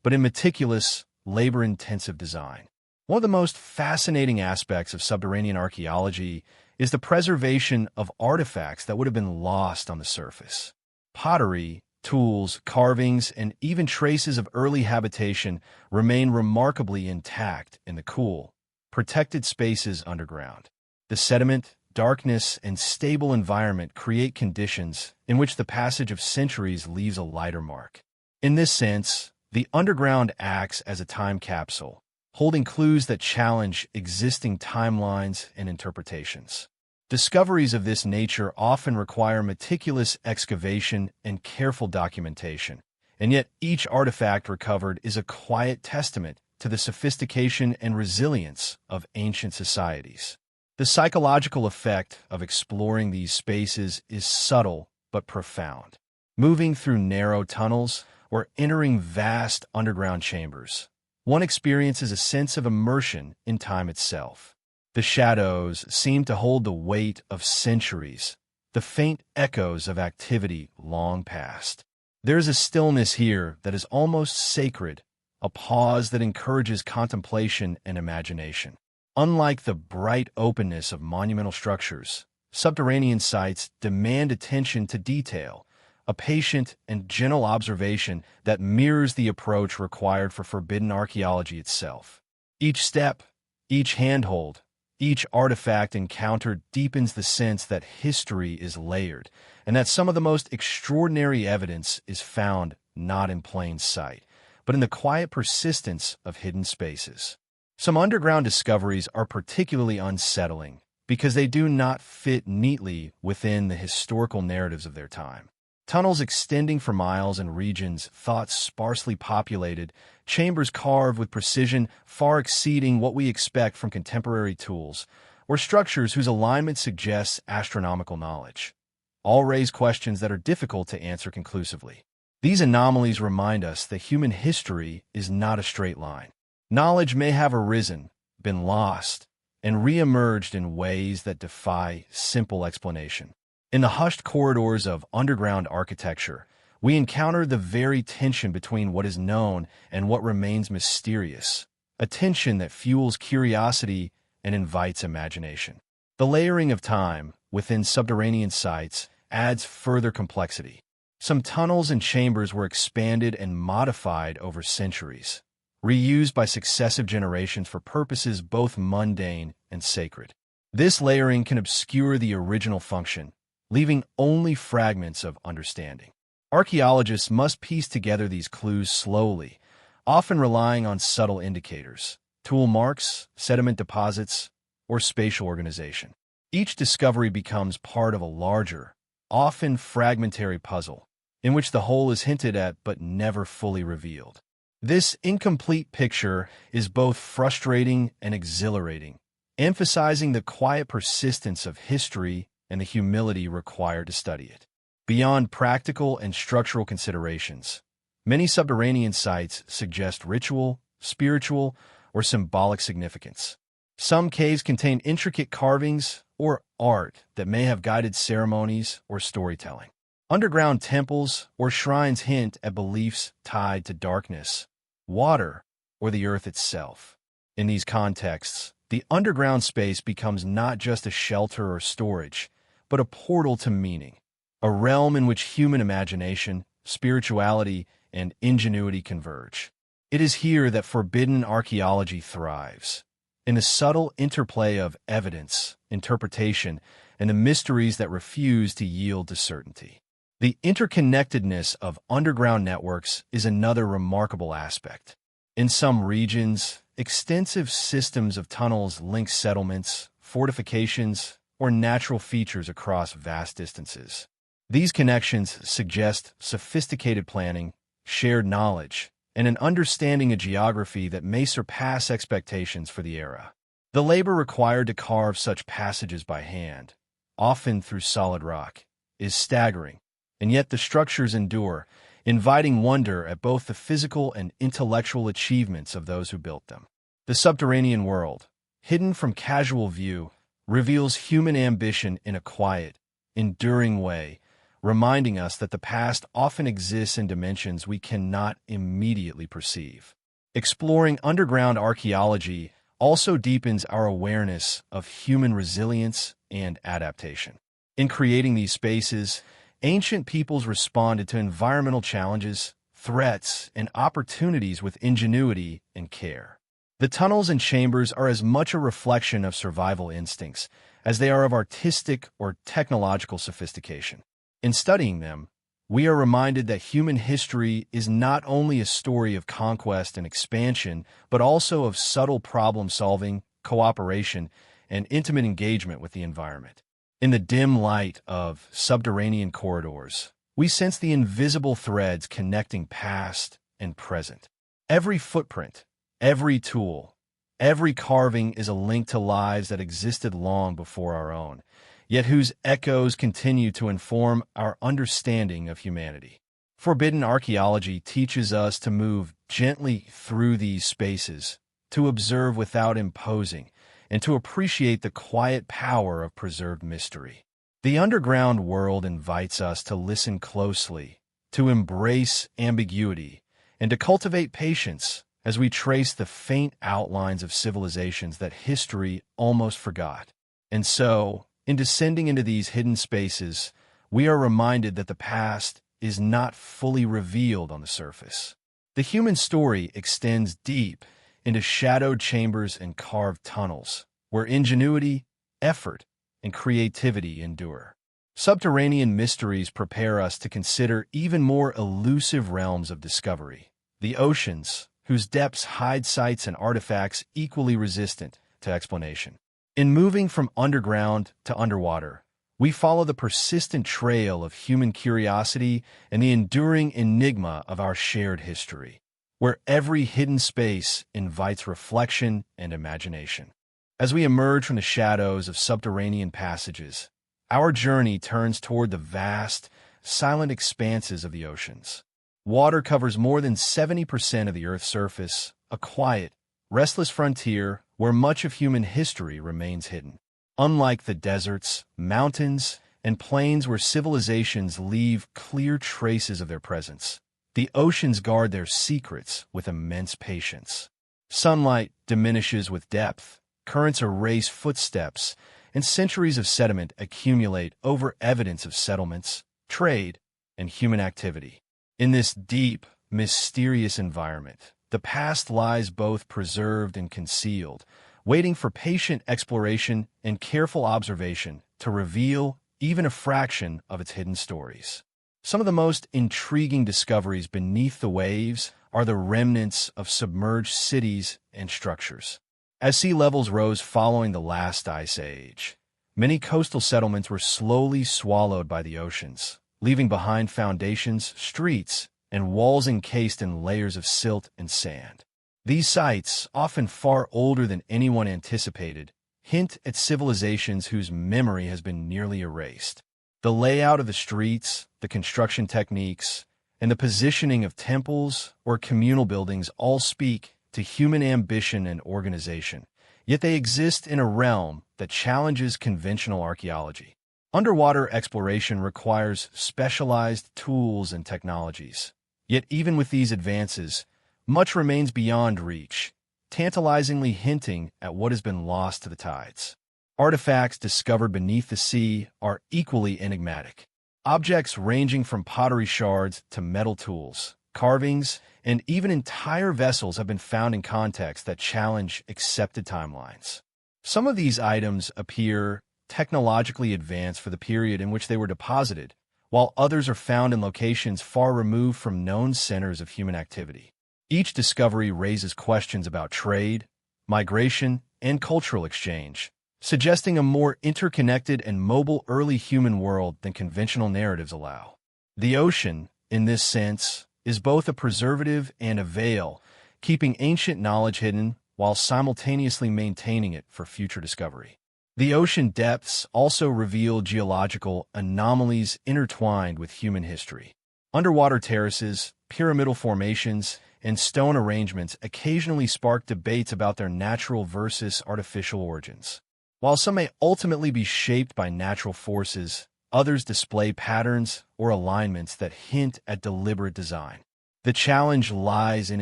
but in meticulous, labor-intensive design. One of the most fascinating aspects of subterranean archaeology is the preservation of artifacts that would have been lost on the surface. Pottery, tools, carvings, and even traces of early habitation remain remarkably intact in the cool, protected spaces underground. The sediment, darkness, and stable environment create conditions in which the passage of centuries leaves a lighter mark. In this sense, the underground acts as a time capsule, holding clues that challenge existing timelines and interpretations. Discoveries of this nature often require meticulous excavation and careful documentation, and yet each artifact recovered is a quiet testament to the sophistication and resilience of ancient societies. The psychological effect of exploring these spaces is subtle but profound. Moving through narrow tunnels or entering vast underground chambers, one experiences a sense of immersion in time itself. The shadows seem to hold the weight of centuries, the faint echoes of activity long past. There's a stillness here that is almost sacred, a pause that encourages contemplation and imagination. Unlike the bright openness of monumental structures, subterranean sites demand attention to detail, a patient and gentle observation that mirrors the approach required for forbidden archaeology itself. Each step, each handhold, each artifact encountered deepens the sense that history is layered, and that some of the most extraordinary evidence is found not in plain sight, but in the quiet persistence of hidden spaces. Some underground discoveries are particularly unsettling because they do not fit neatly within the historical narratives of their time. Tunnels extending for miles in regions thought sparsely populated, chambers carved with precision far exceeding what we expect from contemporary tools, or structures whose alignment suggests astronomical knowledge. All raise questions that are difficult to answer conclusively. These anomalies remind us that human history is not a straight line. Knowledge may have arisen, been lost, and re-emerged in ways that defy simple explanation. In the hushed corridors of underground architecture, we encounter the very tension between what is known and what remains mysterious, a tension that fuels curiosity and invites imagination. The layering of time within subterranean sites adds further complexity. Some tunnels and chambers were expanded and modified over centuries, reused by successive generations for purposes both mundane and sacred. This layering can obscure the original function, leaving only fragments of understanding. Archaeologists must piece together these clues slowly, often relying on subtle indicators, tool marks, sediment deposits, or spatial organization. Each discovery becomes part of a larger, often fragmentary puzzle, in which the whole is hinted at but never fully revealed. This incomplete picture is both frustrating and exhilarating, emphasizing the quiet persistence of history and the humility required to study it. Beyond practical and structural considerations, many subterranean sites suggest ritual, spiritual, or symbolic significance. Some caves contain intricate carvings or art that may have guided ceremonies or storytelling. Underground temples or shrines hint at beliefs tied to darkness, water, or the earth itself. In these contexts, the underground space becomes not just a shelter or storage, but a portal to meaning, a realm in which human imagination, spirituality, and ingenuity converge. It is here that forbidden archaeology thrives, in the subtle interplay of evidence, interpretation, and the mysteries that refuse to yield to certainty. The interconnectedness of underground networks is another remarkable aspect. In some regions, extensive systems of tunnels link settlements, fortifications, or natural features across vast distances. These connections suggest sophisticated planning, shared knowledge, and an understanding of geography that may surpass expectations for the era. The labor required to carve such passages by hand, often through solid rock, is staggering, and yet the structures endure, inviting wonder at both the physical and intellectual achievements of those who built them. The subterranean world, hidden from casual view, reveals human ambition in a quiet, enduring way, reminding us that the past often exists in dimensions we cannot immediately perceive. Exploring underground archaeology also deepens our awareness of human resilience and adaptation. In creating these spaces, ancient peoples responded to environmental challenges, threats, and opportunities with ingenuity and care. The tunnels and chambers are as much a reflection of survival instincts as they are of artistic or technological sophistication. In studying them, we are reminded that human history is not only a story of conquest and expansion, but also of subtle problem-solving, cooperation, and intimate engagement with the environment. In the dim light of subterranean corridors, we sense the invisible threads connecting past and present. Every footprint, every tool, every carving is a link to lives that existed long before our own, yet whose echoes continue to inform our understanding of humanity. Forbidden archaeology teaches us to move gently through these spaces, to observe without imposing, and to appreciate the quiet power of preserved mystery. The underground world invites us to listen closely, to embrace ambiguity, and to cultivate patience as we trace the faint outlines of civilizations that history almost forgot. And so, in descending into these hidden spaces, we are reminded that the past is not fully revealed on the surface. The human story extends deep into shadowed chambers and carved tunnels, where ingenuity, effort, and creativity endure. Subterranean mysteries prepare us to consider even more elusive realms of discovery, the oceans, whose depths hide sites and artifacts equally resistant to explanation. In moving from underground to underwater, we follow the persistent trail of human curiosity and the enduring enigma of our shared history, where every hidden space invites reflection and imagination. As we emerge from the shadows of subterranean passages, our journey turns toward the vast, silent expanses of the oceans. Water covers more than 70% of the Earth's surface, a quiet, restless frontier where much of human history remains hidden. Unlike the deserts, mountains, and plains where civilizations leave clear traces of their presence, the oceans guard their secrets with immense patience. Sunlight diminishes with depth, currents erase footsteps, and centuries of sediment accumulate over evidence of settlements, trade, and human activity. In this deep, mysterious environment, the past lies both preserved and concealed, waiting for patient exploration and careful observation to reveal even a fraction of its hidden stories. Some of the most intriguing discoveries beneath the waves are the remnants of submerged cities and structures. As sea levels rose following the last ice age, many coastal settlements were slowly swallowed by the oceans, leaving behind foundations, streets, and walls encased in layers of silt and sand. These sites, often far older than anyone anticipated, hint at civilizations whose memory has been nearly erased. The layout of the streets, the construction techniques, and the positioning of temples or communal buildings all speak to human ambition and organization, yet they exist in a realm that challenges conventional archaeology. Underwater exploration requires specialized tools and technologies, yet even with these advances, much remains beyond reach, tantalizingly hinting at what has been lost to the tides. Artifacts discovered beneath the sea are equally enigmatic. Objects ranging from pottery shards to metal tools, carvings, and even entire vessels have been found in contexts that challenge accepted timelines. Some of these items appear technologically advanced for the period in which they were deposited, while others are found in locations far removed from known centers of human activity. Each discovery raises questions about trade, migration, and cultural exchange, suggesting a more interconnected and mobile early human world than conventional narratives allow. The ocean, in this sense, is both a preservative and a veil, keeping ancient knowledge hidden while simultaneously maintaining it for future discovery. The ocean depths also reveal geological anomalies intertwined with human history. Underwater terraces, pyramidal formations, and stone arrangements occasionally spark debates about their natural versus artificial origins. While some may ultimately be shaped by natural forces, others display patterns or alignments that hint at deliberate design. The challenge lies in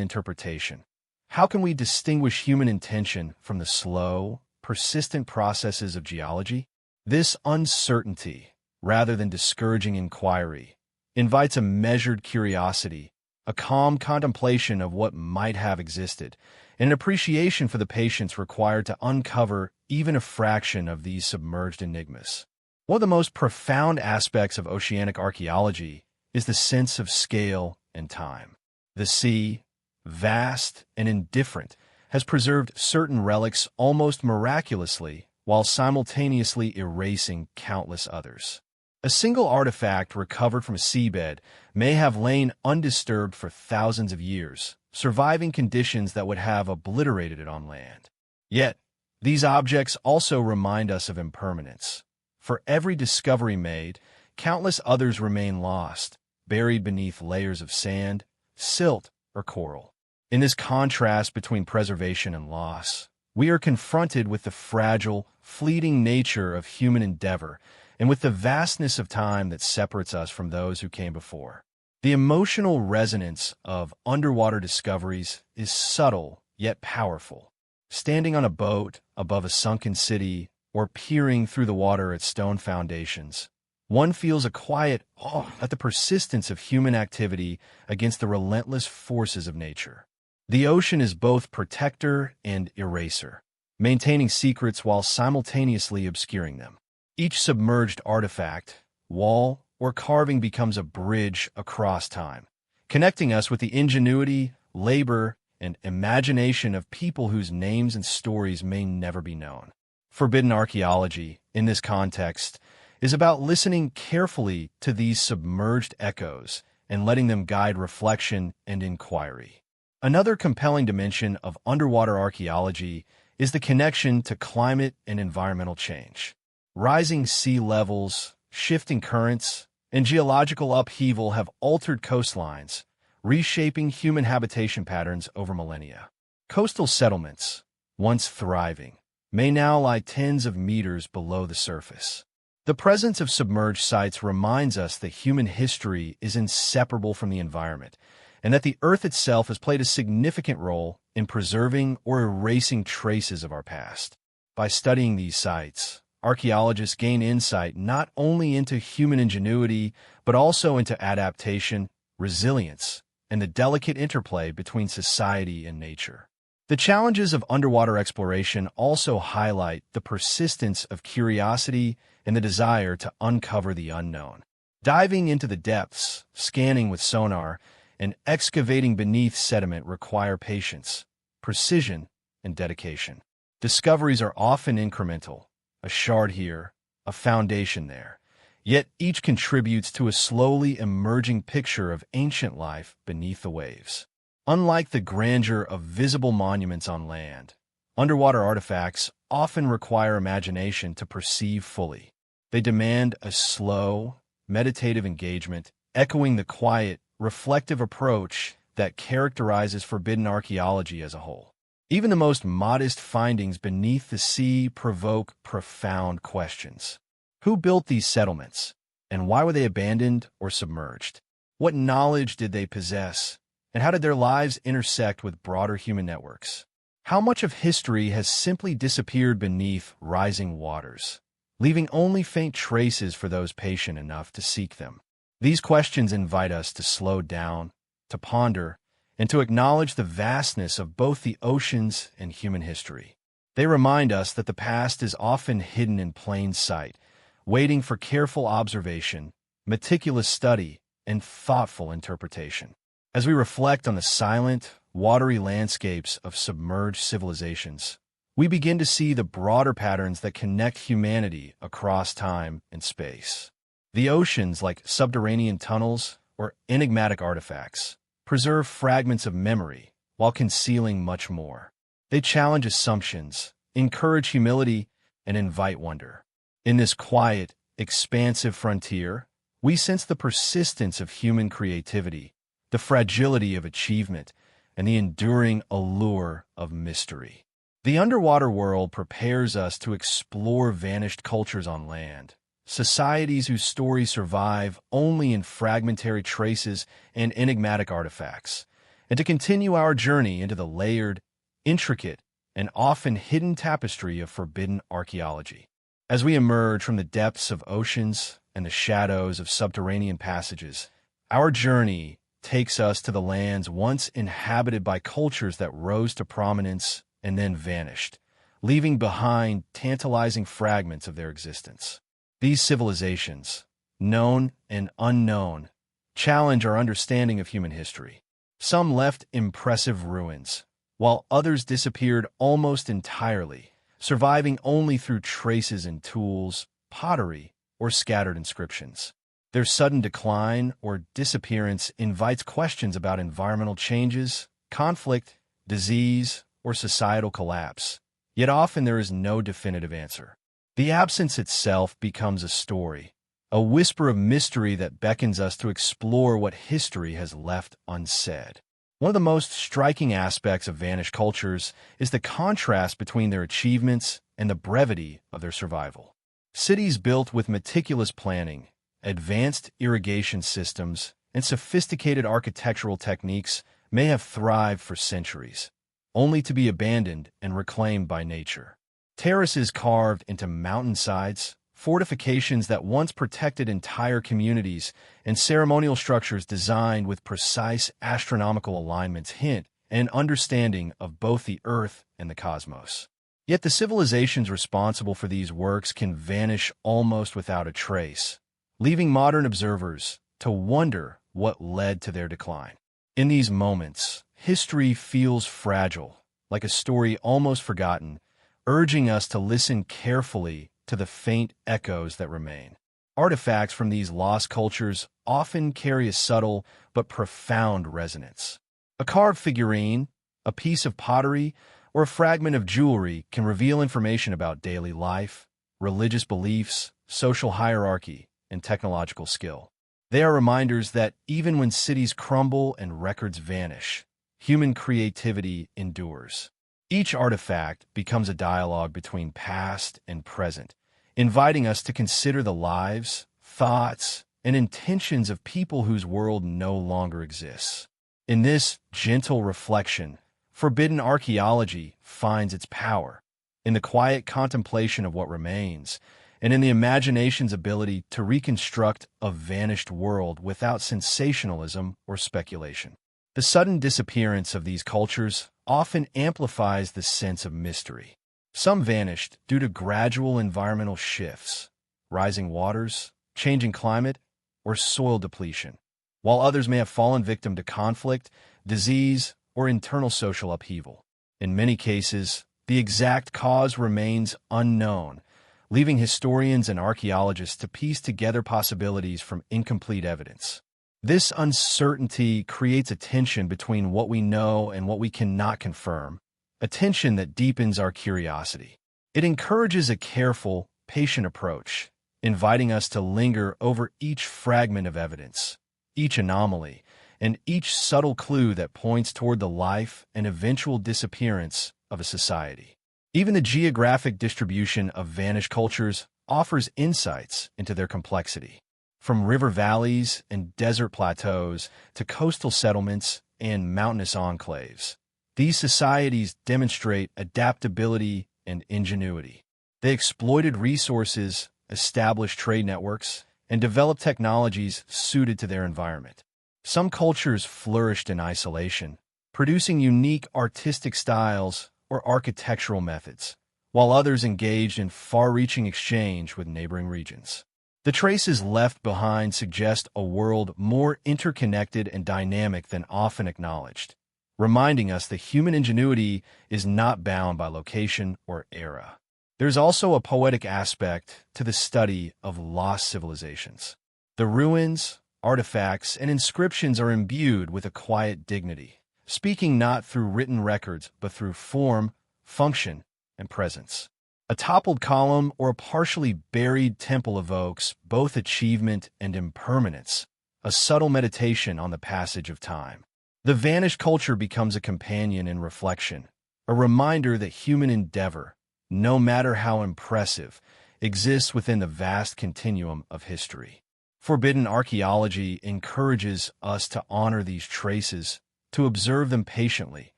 interpretation. How can we distinguish human intention from the slow, persistent processes of geology? This uncertainty, rather than discouraging inquiry, invites a measured curiosity, a calm contemplation of what might have existed, and an appreciation for the patience required to uncover even a fraction of these submerged enigmas. One of the most profound aspects of oceanic archaeology is the sense of scale and time. The sea, vast and indifferent, has preserved certain relics almost miraculously while simultaneously erasing countless others. A single artifact recovered from a seabed may have lain undisturbed for thousands of years, surviving conditions that would have obliterated it on land. Yet, these objects also remind us of impermanence. For every discovery made, countless others remain lost, buried beneath layers of sand, silt, or coral. In this contrast between preservation and loss, we are confronted with the fragile, fleeting nature of human endeavor and with the vastness of time that separates us from those who came before. The emotional resonance of underwater discoveries is subtle yet powerful. Standing on a boat above a sunken city or peering through the water at stone foundations, one feels a quiet awe at the persistence of human activity against the relentless forces of nature. The ocean is both protector and eraser, maintaining secrets while simultaneously obscuring them. Each submerged artifact, wall, or carving becomes a bridge across time, connecting us with the ingenuity, labor, and imagination of people whose names and stories may never be known. Forbidden archaeology, in this context, is about listening carefully to these submerged echoes and letting them guide reflection and inquiry. Another compelling dimension of underwater archaeology is the connection to climate and environmental change. Rising sea levels, shifting currents, and geological upheaval have altered coastlines, reshaping human habitation patterns over millennia. Coastal settlements, once thriving, may now lie tens of meters below the surface. The presence of submerged sites reminds us that human history is inseparable from the environment, and that the Earth itself has played a significant role in preserving or erasing traces of our past. By studying these sites, archaeologists gain insight not only into human ingenuity, but also into adaptation, resilience, and the delicate interplay between society and nature. The challenges of underwater exploration also highlight the persistence of curiosity and the desire to uncover the unknown. Diving into the depths, scanning with sonar, and excavating beneath sediment require patience, precision, and dedication. Discoveries are often incremental, a shard here, a foundation there, yet each contributes to a slowly emerging picture of ancient life beneath the waves. Unlike the grandeur of visible monuments on land, underwater artifacts often require imagination to perceive fully. They demand a slow, meditative engagement, echoing the quiet, reflective approach that characterizes forbidden archaeology as a whole. Even the most modest findings beneath the sea provoke profound questions. Who built these settlements, and why were they abandoned or submerged? What knowledge did they possess, and how did their lives intersect with broader human networks? How much of history has simply disappeared beneath rising waters, leaving only faint traces for those patient enough to seek them? These questions invite us to slow down, to ponder, and to acknowledge the vastness of both the oceans and human history. They remind us that the past is often hidden in plain sight, waiting for careful observation, meticulous study, and thoughtful interpretation. As we reflect on the silent, watery landscapes of submerged civilizations, we begin to see the broader patterns that connect humanity across time and space. The oceans, like subterranean tunnels or enigmatic artifacts, preserve fragments of memory while concealing much more. They challenge assumptions, encourage humility, and invite wonder. In this quiet, expansive frontier, we sense the persistence of human creativity, the fragility of achievement, and the enduring allure of mystery. The underwater world prepares us to explore vanished cultures on land, societies whose stories survive only in fragmentary traces and enigmatic artifacts, and to continue our journey into the layered, intricate, and often hidden tapestry of forbidden archaeology. As we emerge from the depths of oceans and the shadows of subterranean passages, our journey takes us to the lands once inhabited by cultures that rose to prominence and then vanished, leaving behind tantalizing fragments of their existence. These civilizations, known and unknown, challenge our understanding of human history. Some left impressive ruins, while others disappeared almost entirely, surviving only through traces in tools, pottery, or scattered inscriptions. Their sudden decline or disappearance invites questions about environmental changes, conflict, disease, or societal collapse, yet often there is no definitive answer. The absence itself becomes a story, a whisper of mystery that beckons us to explore what history has left unsaid. One of the most striking aspects of vanished cultures is the contrast between their achievements and the brevity of their survival. Cities built with meticulous planning, advanced irrigation systems, and sophisticated architectural techniques may have thrived for centuries, only to be abandoned and reclaimed by nature. Terraces carved into mountainsides, fortifications that once protected entire communities, and ceremonial structures designed with precise astronomical alignments hint at an understanding of both the Earth and the cosmos. Yet the civilizations responsible for these works can vanish almost without a trace, leaving modern observers to wonder what led to their decline. In these moments, history feels fragile, like a story almost forgotten, urging us to listen carefully to the faint echoes that remain. Artifacts from these lost cultures often carry a subtle but profound resonance. A carved figurine, a piece of pottery, or a fragment of jewelry can reveal information about daily life, religious beliefs, social hierarchy, and technological skill. They are reminders that even when cities crumble and records vanish, human creativity endures. Each artifact becomes a dialogue between past and present, inviting us to consider the lives, thoughts, and intentions of people whose world no longer exists. In this gentle reflection, forbidden archaeology finds its power in the quiet contemplation of what remains, and in the imagination's ability to reconstruct a vanished world without sensationalism or speculation. The sudden disappearance of these cultures often amplifies the sense of mystery. Some vanished due to gradual environmental shifts, rising waters, changing climate, or soil depletion, while others may have fallen victim to conflict, disease, or internal social upheaval. In many cases, the exact cause remains unknown, leaving historians and archaeologists to piece together possibilities from incomplete evidence. This uncertainty creates a tension between what we know and what we cannot confirm, a tension that deepens our curiosity. It encourages a careful, patient approach, inviting us to linger over each fragment of evidence, each anomaly, and each subtle clue that points toward the life and eventual disappearance of a society. Even the geographic distribution of vanished cultures offers insights into their complexity. From river valleys and desert plateaus to coastal settlements and mountainous enclaves, these societies demonstrate adaptability and ingenuity. They exploited resources, established trade networks, and developed technologies suited to their environment. Some cultures flourished in isolation, producing unique artistic styles or architectural methods, while others engaged in far-reaching exchange with neighboring regions. The traces left behind suggest a world more interconnected and dynamic than often acknowledged, reminding us that human ingenuity is not bound by location or era. There's also a poetic aspect to the study of lost civilizations. The ruins, artifacts, and inscriptions are imbued with a quiet dignity, speaking not through written records but through form, function, and presence. A toppled column or a partially buried temple evokes both achievement and impermanence, a subtle meditation on the passage of time. The vanished culture becomes a companion in reflection, a reminder that human endeavor, no matter how impressive, exists within the vast continuum of history. Forbidden archaeology encourages us to honor these traces, to observe them patiently,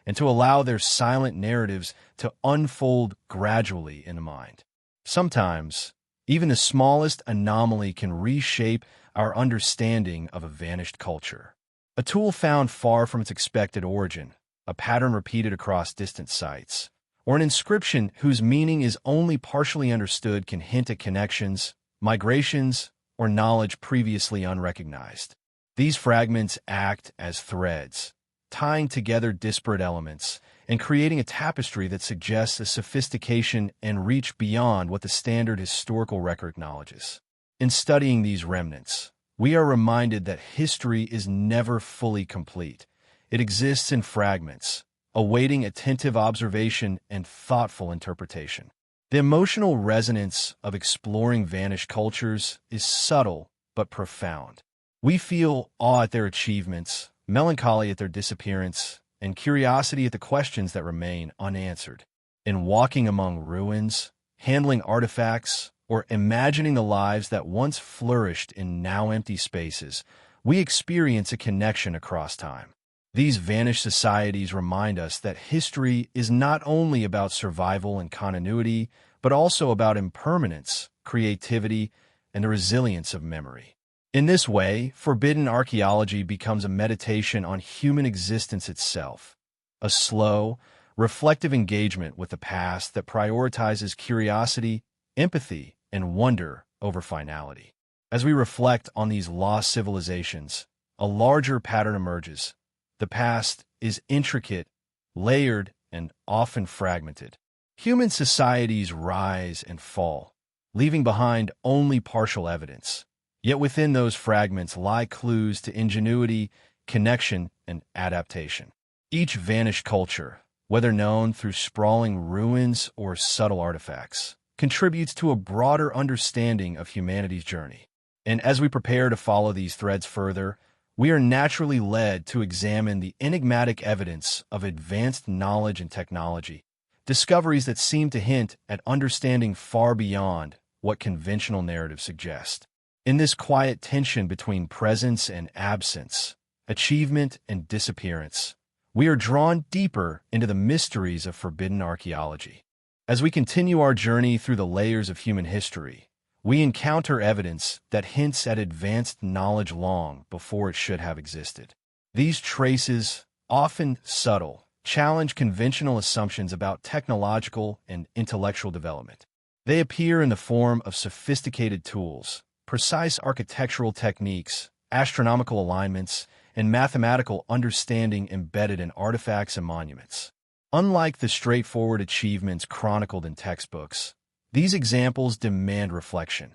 and to allow their silent narratives to unfold gradually in the mind. Sometimes, even the smallest anomaly can reshape our understanding of a vanished culture. A tool found far from its expected origin, a pattern repeated across distant sites, or an inscription whose meaning is only partially understood can hint at connections, migrations, or knowledge previously unrecognized. These fragments act as threads, tying together disparate elements and creating a tapestry that suggests a sophistication and reach beyond what the standard historical record acknowledges. In studying these remnants, we are reminded that history is never fully complete. It exists in fragments, awaiting attentive observation and thoughtful interpretation. The emotional resonance of exploring vanished cultures is subtle but profound. We feel awe at their achievements, melancholy at their disappearance, and curiosity at the questions that remain unanswered. In walking among ruins, handling artifacts, or imagining the lives that once flourished in now empty spaces, we experience a connection across time. These vanished societies remind us that history is not only about survival and continuity, but also about impermanence, creativity, and the resilience of memory. In this way, forbidden archaeology becomes a meditation on human existence itself, a slow, reflective engagement with the past that prioritizes curiosity, empathy, and wonder over finality. As we reflect on these lost civilizations, a larger pattern emerges. The past is intricate, layered, and often fragmented. Human societies rise and fall, leaving behind only partial evidence. Yet within those fragments lie clues to ingenuity, connection, and adaptation. Each vanished culture, whether known through sprawling ruins or subtle artifacts, contributes to a broader understanding of humanity's journey. And as we prepare to follow these threads further, we are naturally led to examine the enigmatic evidence of advanced knowledge and technology, discoveries that seem to hint at understanding far beyond what conventional narratives suggest. In this quiet tension between presence and absence, achievement and disappearance, we are drawn deeper into the mysteries of forbidden archaeology. As we continue our journey through the layers of human history, we encounter evidence that hints at advanced knowledge long before it should have existed. These traces, often subtle, challenge conventional assumptions about technological and intellectual development. They appear in the form of sophisticated tools, precise architectural techniques, astronomical alignments, and mathematical understanding embedded in artifacts and monuments. Unlike the straightforward achievements chronicled in textbooks, these examples demand reflection.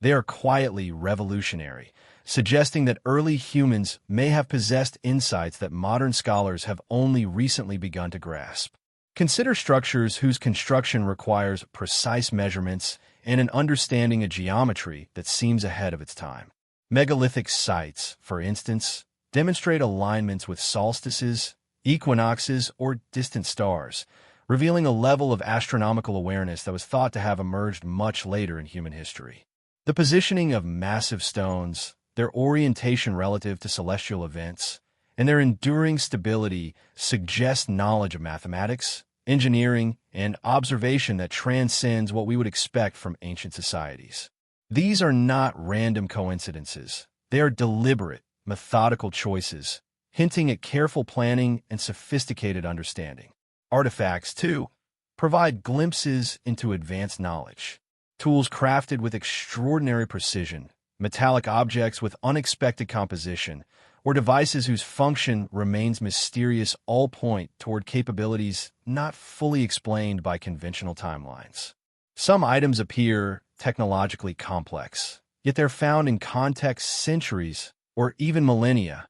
They are quietly revolutionary, suggesting that early humans may have possessed insights that modern scholars have only recently begun to grasp. Consider structures whose construction requires precise measurements and an understanding of geometry that seems ahead of its time. Megalithic sites, for instance, demonstrate alignments with solstices, equinoxes, or distant stars, revealing a level of astronomical awareness that was thought to have emerged much later in human history. The positioning of massive stones, their orientation relative to celestial events, and their enduring stability suggest knowledge of mathematics, engineering, and observation that transcends what we would expect from ancient societies. These are not random coincidences. They are deliberate, methodical choices, hinting at careful planning and sophisticated understanding. Artifacts, too, provide glimpses into advanced knowledge. Tools crafted with extraordinary precision, metallic objects with unexpected composition, or devices whose function remains mysterious all point toward capabilities not fully explained by conventional timelines. Some items appear technologically complex, yet they're found in contexts centuries or even millennia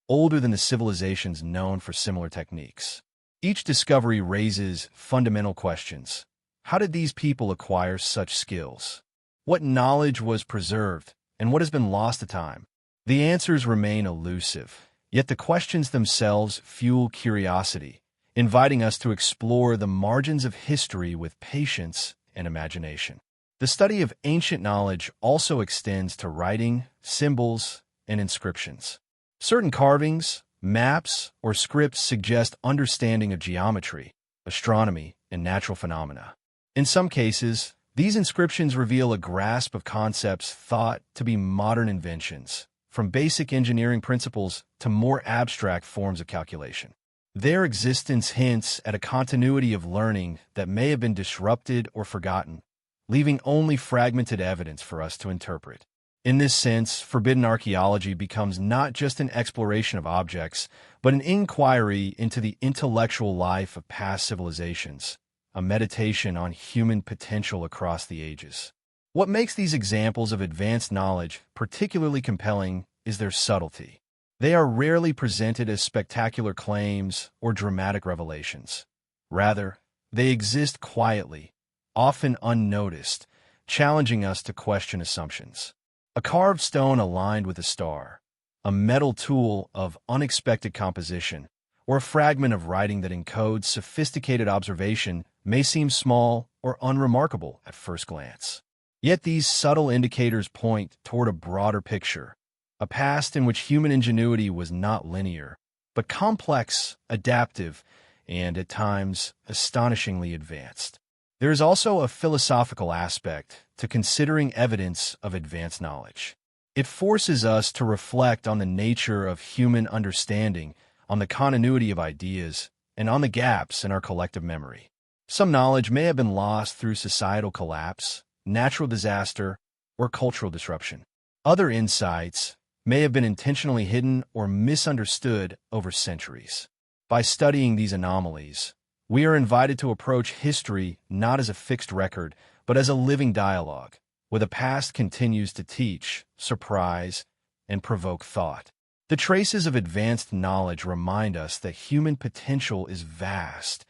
older than the civilizations known for similar techniques. Each discovery raises fundamental questions. How did these people acquire such skills? What knowledge was preserved, and what has been lost to time? The answers remain elusive, yet the questions themselves fuel curiosity, inviting us to explore the margins of history with patience and imagination. The study of ancient knowledge also extends to writing, symbols, and inscriptions. Certain carvings, maps, or scripts suggest understanding of geometry, astronomy, and natural phenomena. In some cases, these inscriptions reveal a grasp of concepts thought to be modern inventions, from basic engineering principles to more abstract forms of calculation. Their existence hints at a continuity of learning that may have been disrupted or forgotten, leaving only fragmented evidence for us to interpret. In this sense, forbidden archaeology becomes not just an exploration of objects, but an inquiry into the intellectual life of past civilizations, a meditation on human potential across the ages. What makes these examples of advanced knowledge particularly compelling is their subtlety. They are rarely presented as spectacular claims or dramatic revelations. Rather, they exist quietly, often unnoticed, challenging us to question assumptions. A carved stone aligned with a star, a metal tool of unexpected composition, or a fragment of writing that encodes sophisticated observation may seem small or unremarkable at first glance. Yet these subtle indicators point toward a broader picture, a past in which human ingenuity was not linear, but complex, adaptive, and at times astonishingly advanced. There is also a philosophical aspect to considering evidence of advanced knowledge. It forces us to reflect on the nature of human understanding, on the continuity of ideas, and on the gaps in our collective memory. Some knowledge may have been lost through societal collapse, natural disaster, or cultural disruption. Other insights may have been intentionally hidden or misunderstood over centuries. By studying these anomalies, we are invited to approach history not as a fixed record, but as a living dialogue, where the past continues to teach, surprise, and provoke thought. The traces of advanced knowledge remind us that human potential is vast,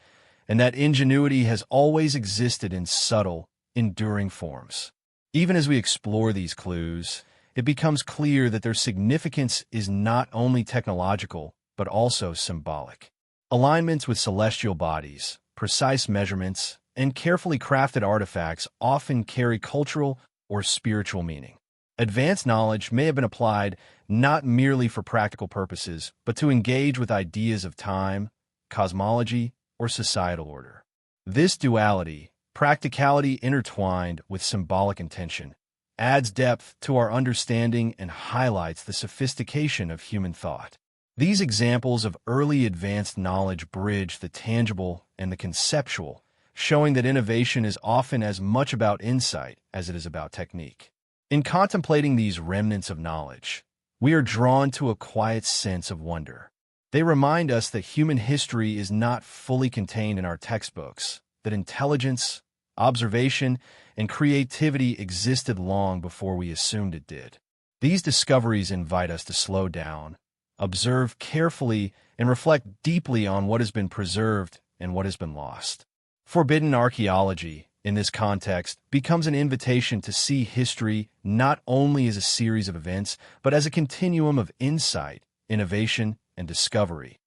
and that ingenuity has always existed in subtle, enduring forms. Even as we explore these clues, it becomes clear that their significance is not only technological, but also symbolic. Alignments with celestial bodies, precise measurements, and carefully crafted artifacts often carry cultural or spiritual meaning. Advanced knowledge may have been applied not merely for practical purposes, but to engage with ideas of time, cosmology, or societal order. This duality, practicality intertwined with symbolic intention, adds depth to our understanding and highlights the sophistication of human thought. These examples of early advanced knowledge bridge the tangible and the conceptual, showing that innovation is often as much about insight as it is about technique. In contemplating these remnants of knowledge, we are drawn to a quiet sense of wonder. They remind us that human history is not fully contained in our textbooks, that intelligence, observation, and creativity existed long before we assumed it did. These discoveries invite us to slow down, observe carefully, and reflect deeply on what has been preserved and what has been lost. Forbidden archaeology, in this context, becomes an invitation to see history not only as a series of events, but as a continuum of insight, innovation, and discovery,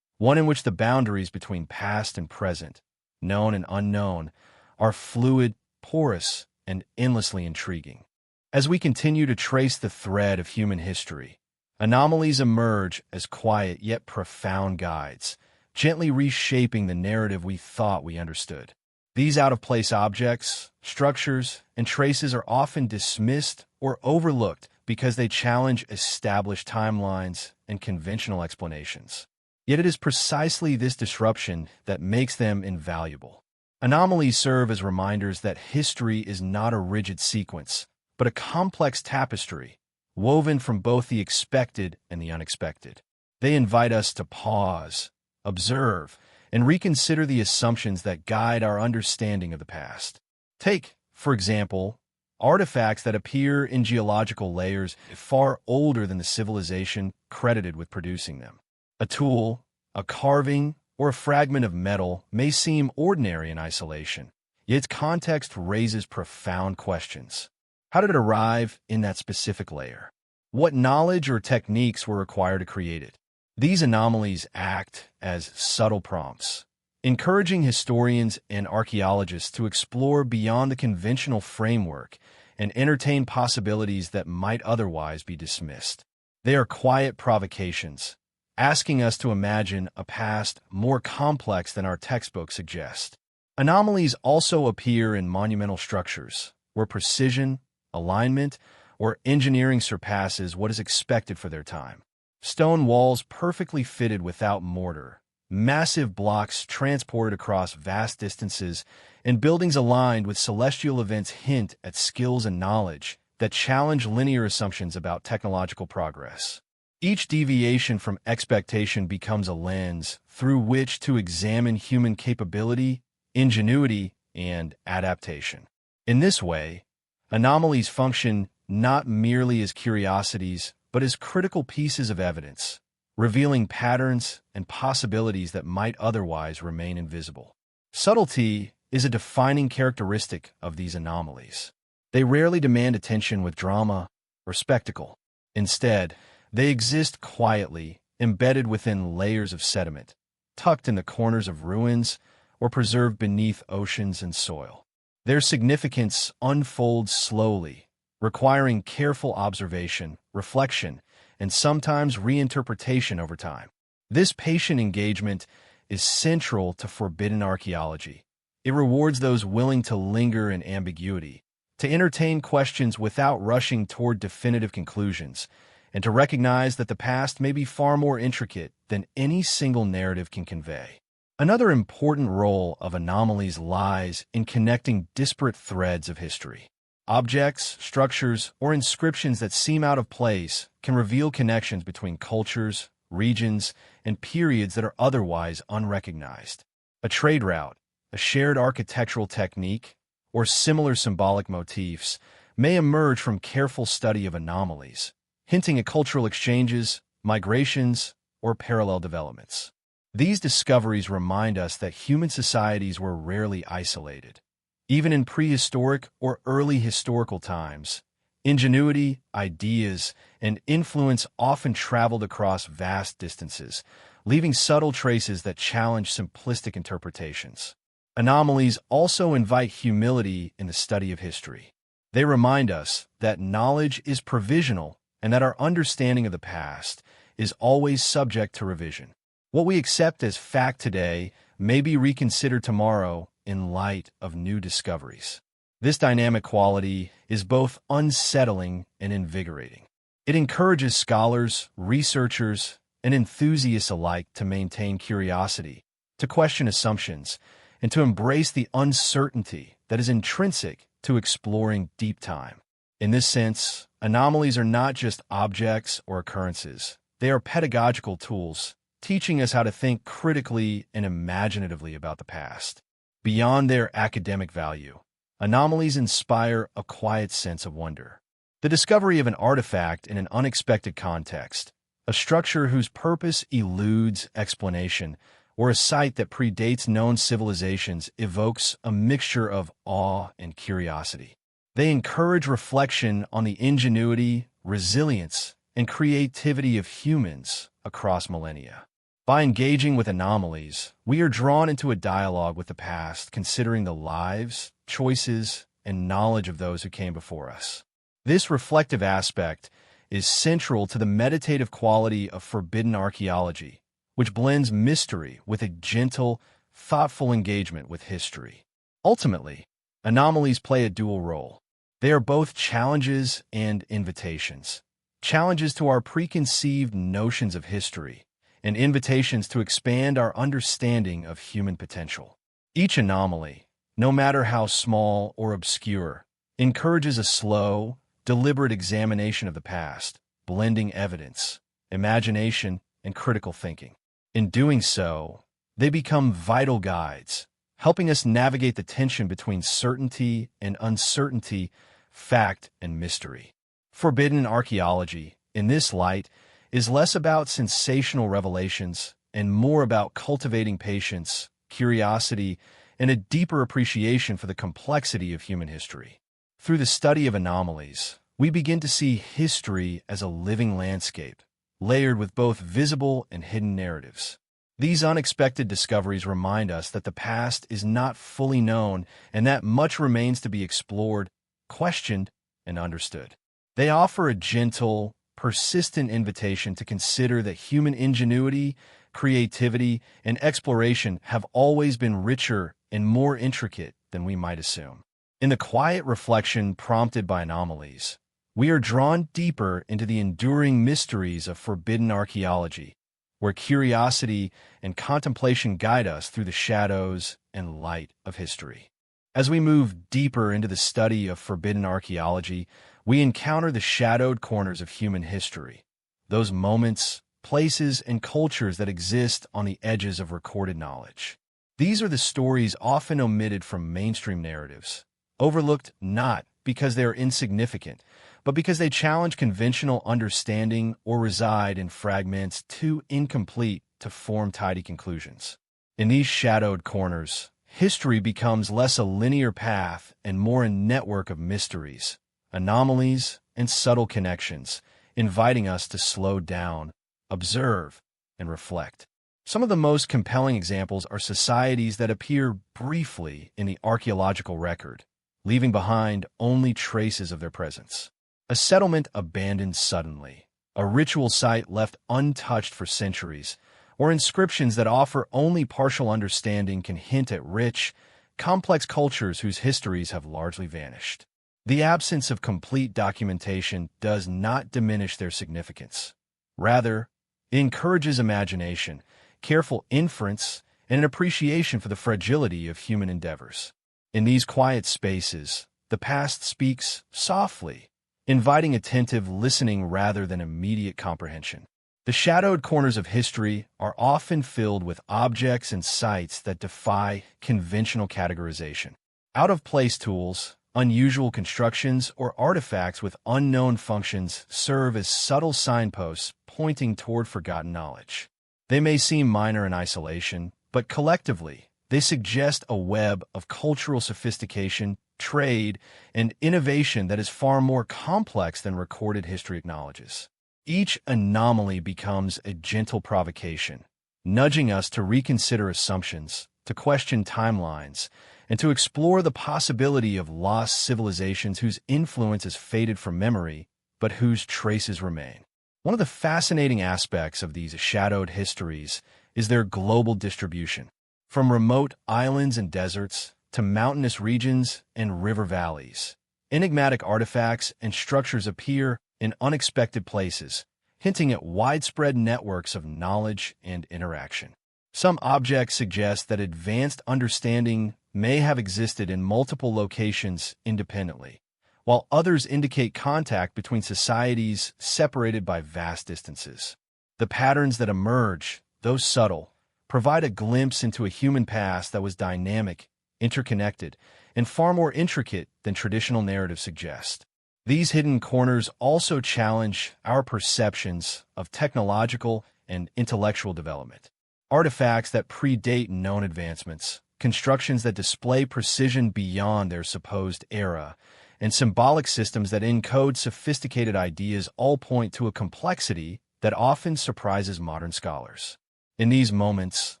one in which the boundaries between past and present, known and unknown, are fluid, porous, and endlessly intriguing. As we continue to trace the thread of human history, anomalies emerge as quiet yet profound guides, gently reshaping the narrative we thought we understood. These out-of-place objects, structures, and traces are often dismissed or overlooked because they challenge established timelines and conventional explanations. Yet it is precisely this disruption that makes them invaluable. Anomalies serve as reminders that history is not a rigid sequence, but a complex tapestry, woven from both the expected and the unexpected. They invite us to pause, observe, and reconsider the assumptions that guide our understanding of the past. Take, for example, artifacts that appear in geological layers far older than the civilization credited with producing them. A tool, a carving, or a fragment of metal may seem ordinary in isolation, yet its context raises profound questions. How did it arrive in that specific layer? What knowledge or techniques were required to create it? These anomalies act as subtle prompts, encouraging historians and archaeologists to explore beyond the conventional framework and entertain possibilities that might otherwise be dismissed. They are quiet provocations, asking us to imagine a past more complex than our textbooks suggest. Anomalies also appear in monumental structures, where precision, alignment, or engineering surpasses what is expected for their time. Stone walls perfectly fitted without mortar, massive blocks transported across vast distances, and buildings aligned with celestial events hint at skills and knowledge that challenge linear assumptions about technological progress. Each deviation from expectation becomes a lens through which to examine human capability, ingenuity, and adaptation. In this way, anomalies function not merely as curiosities, but as critical pieces of evidence, revealing patterns and possibilities that might otherwise remain invisible. Subtlety is a defining characteristic of these anomalies. They rarely demand attention with drama or spectacle. Instead, they exist quietly, embedded within layers of sediment, tucked in the corners of ruins, or preserved beneath oceans and soil. Their significance unfolds slowly, requiring careful observation, reflection, and sometimes reinterpretation over time. This patient engagement is central to forbidden archaeology. It rewards those willing to linger in ambiguity, to entertain questions without rushing toward definitive conclusions, and to recognize that the past may be far more intricate than any single narrative can convey. Another important role of anomalies lies in connecting disparate threads of history. Objects, structures, or inscriptions that seem out of place can reveal connections between cultures, regions, and periods that are otherwise unrecognized. A trade route, a shared architectural technique, or similar symbolic motifs may emerge from careful study of anomalies, hinting at cultural exchanges, migrations, or parallel developments. These discoveries remind us that human societies were rarely isolated. Even in prehistoric or early historical times, ingenuity, ideas, and influence often traveled across vast distances, leaving subtle traces that challenge simplistic interpretations. Anomalies also invite humility in the study of history. They remind us that knowledge is provisional and that our understanding of the past is always subject to revision. What we accept as fact today may be reconsidered tomorrow in light of new discoveries. This dynamic quality is both unsettling and invigorating. It encourages scholars, researchers, and enthusiasts alike to maintain curiosity, to question assumptions, and to embrace the uncertainty that is intrinsic to exploring deep time. In this sense, anomalies are not just objects or occurrences. They are pedagogical tools, teaching us how to think critically and imaginatively about the past. Beyond their academic value, anomalies inspire a quiet sense of wonder. The discovery of an artifact in an unexpected context, a structure whose purpose eludes explanation, or a site that predates known civilizations evokes a mixture of awe and curiosity. They encourage reflection on the ingenuity, resilience, and creativity of humans across millennia. By engaging with anomalies, we are drawn into a dialogue with the past, considering the lives, choices, and knowledge of those who came before us. This reflective aspect is central to the meditative quality of forbidden archaeology, which blends mystery with a gentle, thoughtful engagement with history. Ultimately, anomalies play a dual role. They are both challenges and invitations. Challenges to our preconceived notions of history, and invitations to expand our understanding of human potential. Each anomaly, no matter how small or obscure, encourages a slow, deliberate examination of the past, blending evidence, imagination, and critical thinking. In doing so, they become vital guides, helping us navigate the tension between certainty and uncertainty, fact and mystery. Forbidden archaeology, in this light, is less about sensational revelations and more about cultivating patience, curiosity, and a deeper appreciation for the complexity of human history. Through the study of anomalies, we begin to see history as a living landscape, layered with both visible and hidden narratives. These unexpected discoveries remind us that the past is not fully known and that much remains to be explored, questioned, and understood. They offer a gentle, persistent invitation to consider that human ingenuity, creativity, and exploration have always been richer and more intricate than we might assume. In the quiet reflection prompted by anomalies, we are drawn deeper into the enduring mysteries of forbidden archaeology, where curiosity and contemplation guide us through the shadows and light of history. As we move deeper into the study of forbidden archaeology, we encounter the shadowed corners of human history, those moments, places, and cultures that exist on the edges of recorded knowledge. These are the stories often omitted from mainstream narratives, overlooked not because they are insignificant, but because they challenge conventional understanding or reside in fragments too incomplete to form tidy conclusions. In these shadowed corners, history becomes less a linear path and more a network of mysteries, anomalies, and subtle connections, inviting us to slow down, observe, and reflect. Some of the most compelling examples are societies that appear briefly in the archaeological record, leaving behind only traces of their presence. A settlement abandoned suddenly, a ritual site left untouched for centuries, or inscriptions that offer only partial understanding can hint at rich, complex cultures whose histories have largely vanished. The absence of complete documentation does not diminish their significance. Rather, it encourages imagination, careful inference, and an appreciation for the fragility of human endeavors. In these quiet spaces, the past speaks softly, inviting attentive listening rather than immediate comprehension. The shadowed corners of history are often filled with objects and sites that defy conventional categorization. Out-of-place tools, unusual constructions, or artifacts with unknown functions serve as subtle signposts pointing toward forgotten knowledge. They may seem minor in isolation, but collectively, they suggest a web of cultural sophistication, trade, and innovation that is far more complex than recorded history acknowledges. Each anomaly becomes a gentle provocation, nudging us to reconsider assumptions, to question timelines, and to explore the possibility of lost civilizations whose influence has faded from memory, but whose traces remain. One of the fascinating aspects of these shadowed histories is their global distribution. From remote islands and deserts to mountainous regions and river valleys, enigmatic artifacts and structures appear in unexpected places, hinting at widespread networks of knowledge and interaction. Some objects suggest that advanced understanding may have existed in multiple locations independently, while others indicate contact between societies separated by vast distances. The patterns that emerge, though subtle, provide a glimpse into a human past that was dynamic, interconnected, and far more intricate than traditional narratives suggest. These hidden corners also challenge our perceptions of technological and intellectual development. Artifacts that predate known advancements, constructions that display precision beyond their supposed era, and symbolic systems that encode sophisticated ideas all point to a complexity that often surprises modern scholars. In these moments,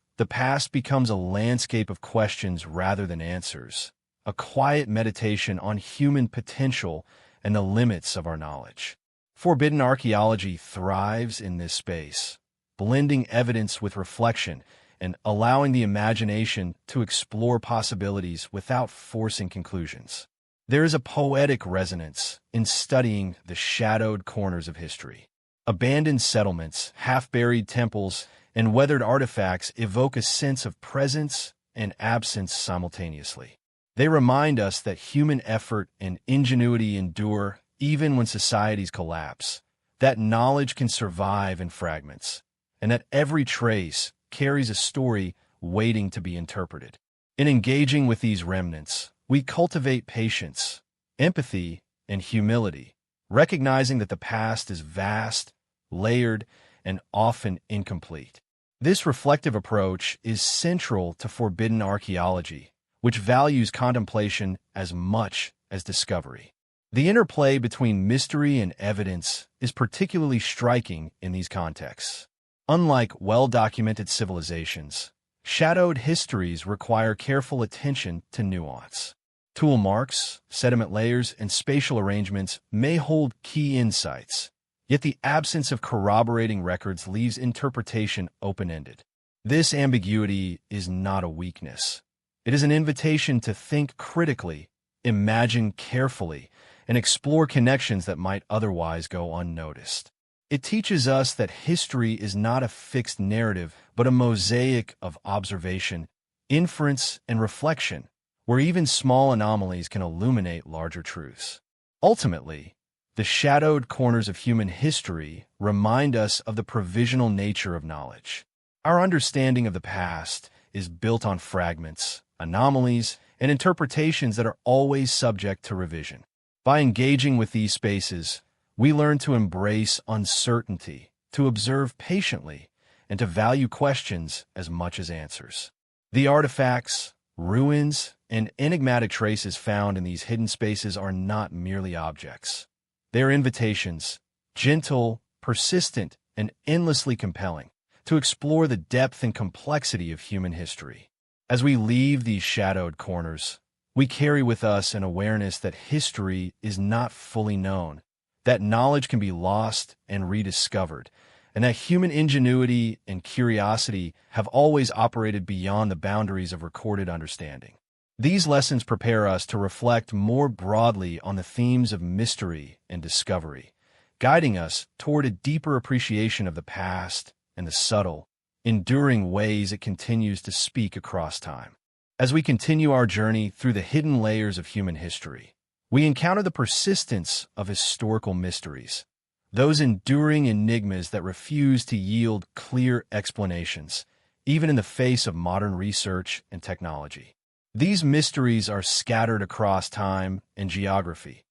the past becomes a landscape of questions rather than answers, a quiet meditation on human potential and the limits of our knowledge. Forbidden archaeology thrives in this space, blending evidence with reflection and allowing the imagination to explore possibilities without forcing conclusions. There is a poetic resonance in studying the shadowed corners of history. Abandoned settlements, half-buried temples, and weathered artifacts evoke a sense of presence and absence simultaneously. They remind us that human effort and ingenuity endure even when societies collapse, that knowledge can survive in fragments, and that every trace carries a story waiting to be interpreted. In engaging with these remnants, we cultivate patience, empathy, and humility, recognizing that the past is vast, layered, and often incomplete. This reflective approach is central to forbidden archaeology, which values contemplation as much as discovery. The interplay between mystery and evidence is particularly striking in these contexts. Unlike well-documented civilizations, shadowed histories require careful attention to nuance. Tool marks, sediment layers, and spatial arrangements may hold key insights, yet the absence of corroborating records leaves interpretation open-ended. This ambiguity is not a weakness. It is an invitation to think critically, imagine carefully, and explore connections that might otherwise go unnoticed. It teaches us that history is not a fixed narrative, but a mosaic of observation, inference, and reflection, where even small anomalies can illuminate larger truths. Ultimately, the shadowed corners of human history remind us of the provisional nature of knowledge. Our understanding of the past is built on fragments, anomalies, and interpretations that are always subject to revision. By engaging with these spaces, we learn to embrace uncertainty, to observe patiently, and to value questions as much as answers. The artifacts, ruins, and enigmatic traces found in these hidden spaces are not merely objects. They are invitations, gentle, persistent, and endlessly compelling, to explore the depth and complexity of human history. As we leave these shadowed corners, we carry with us an awareness that history is not fully known, that knowledge can be lost and rediscovered, and that human ingenuity and curiosity have always operated beyond the boundaries of recorded understanding. These lessons prepare us to reflect more broadly on the themes of mystery and discovery, guiding us toward a deeper appreciation of the past and the subtle, enduring ways it continues to speak across time. As we continue our journey through the hidden layers of human history, we encounter the persistence of historical mysteries, those enduring enigmas that refuse to yield clear explanations, even in the face of modern research and technology. These mysteries are scattered across time and geography,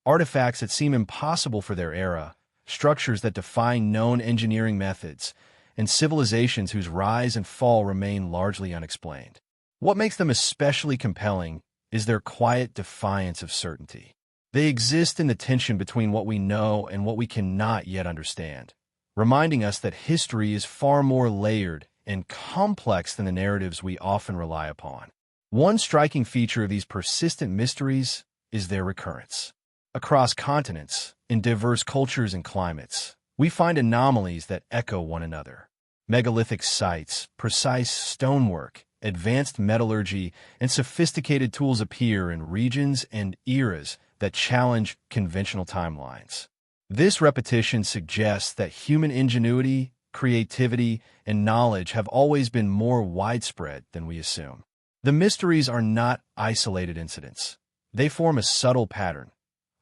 artifacts that seem impossible for their era, structures that defy known engineering methods, and civilizations whose rise and fall remain largely unexplained. What makes them especially compelling is their quiet defiance of certainty. They exist in the tension between what we know and what we cannot yet understand, reminding us that history is far more layered and complex than the narratives we often rely upon. One striking feature of these persistent mysteries is their recurrence. Across continents, in diverse cultures and climates, we find anomalies that echo one another. Megalithic sites, precise stonework, advanced metallurgy, and sophisticated tools appear in regions and eras that challenge conventional timelines. This repetition suggests that human ingenuity, creativity, and knowledge have always been more widespread than we assume. The mysteries are not isolated incidents. They form a subtle pattern,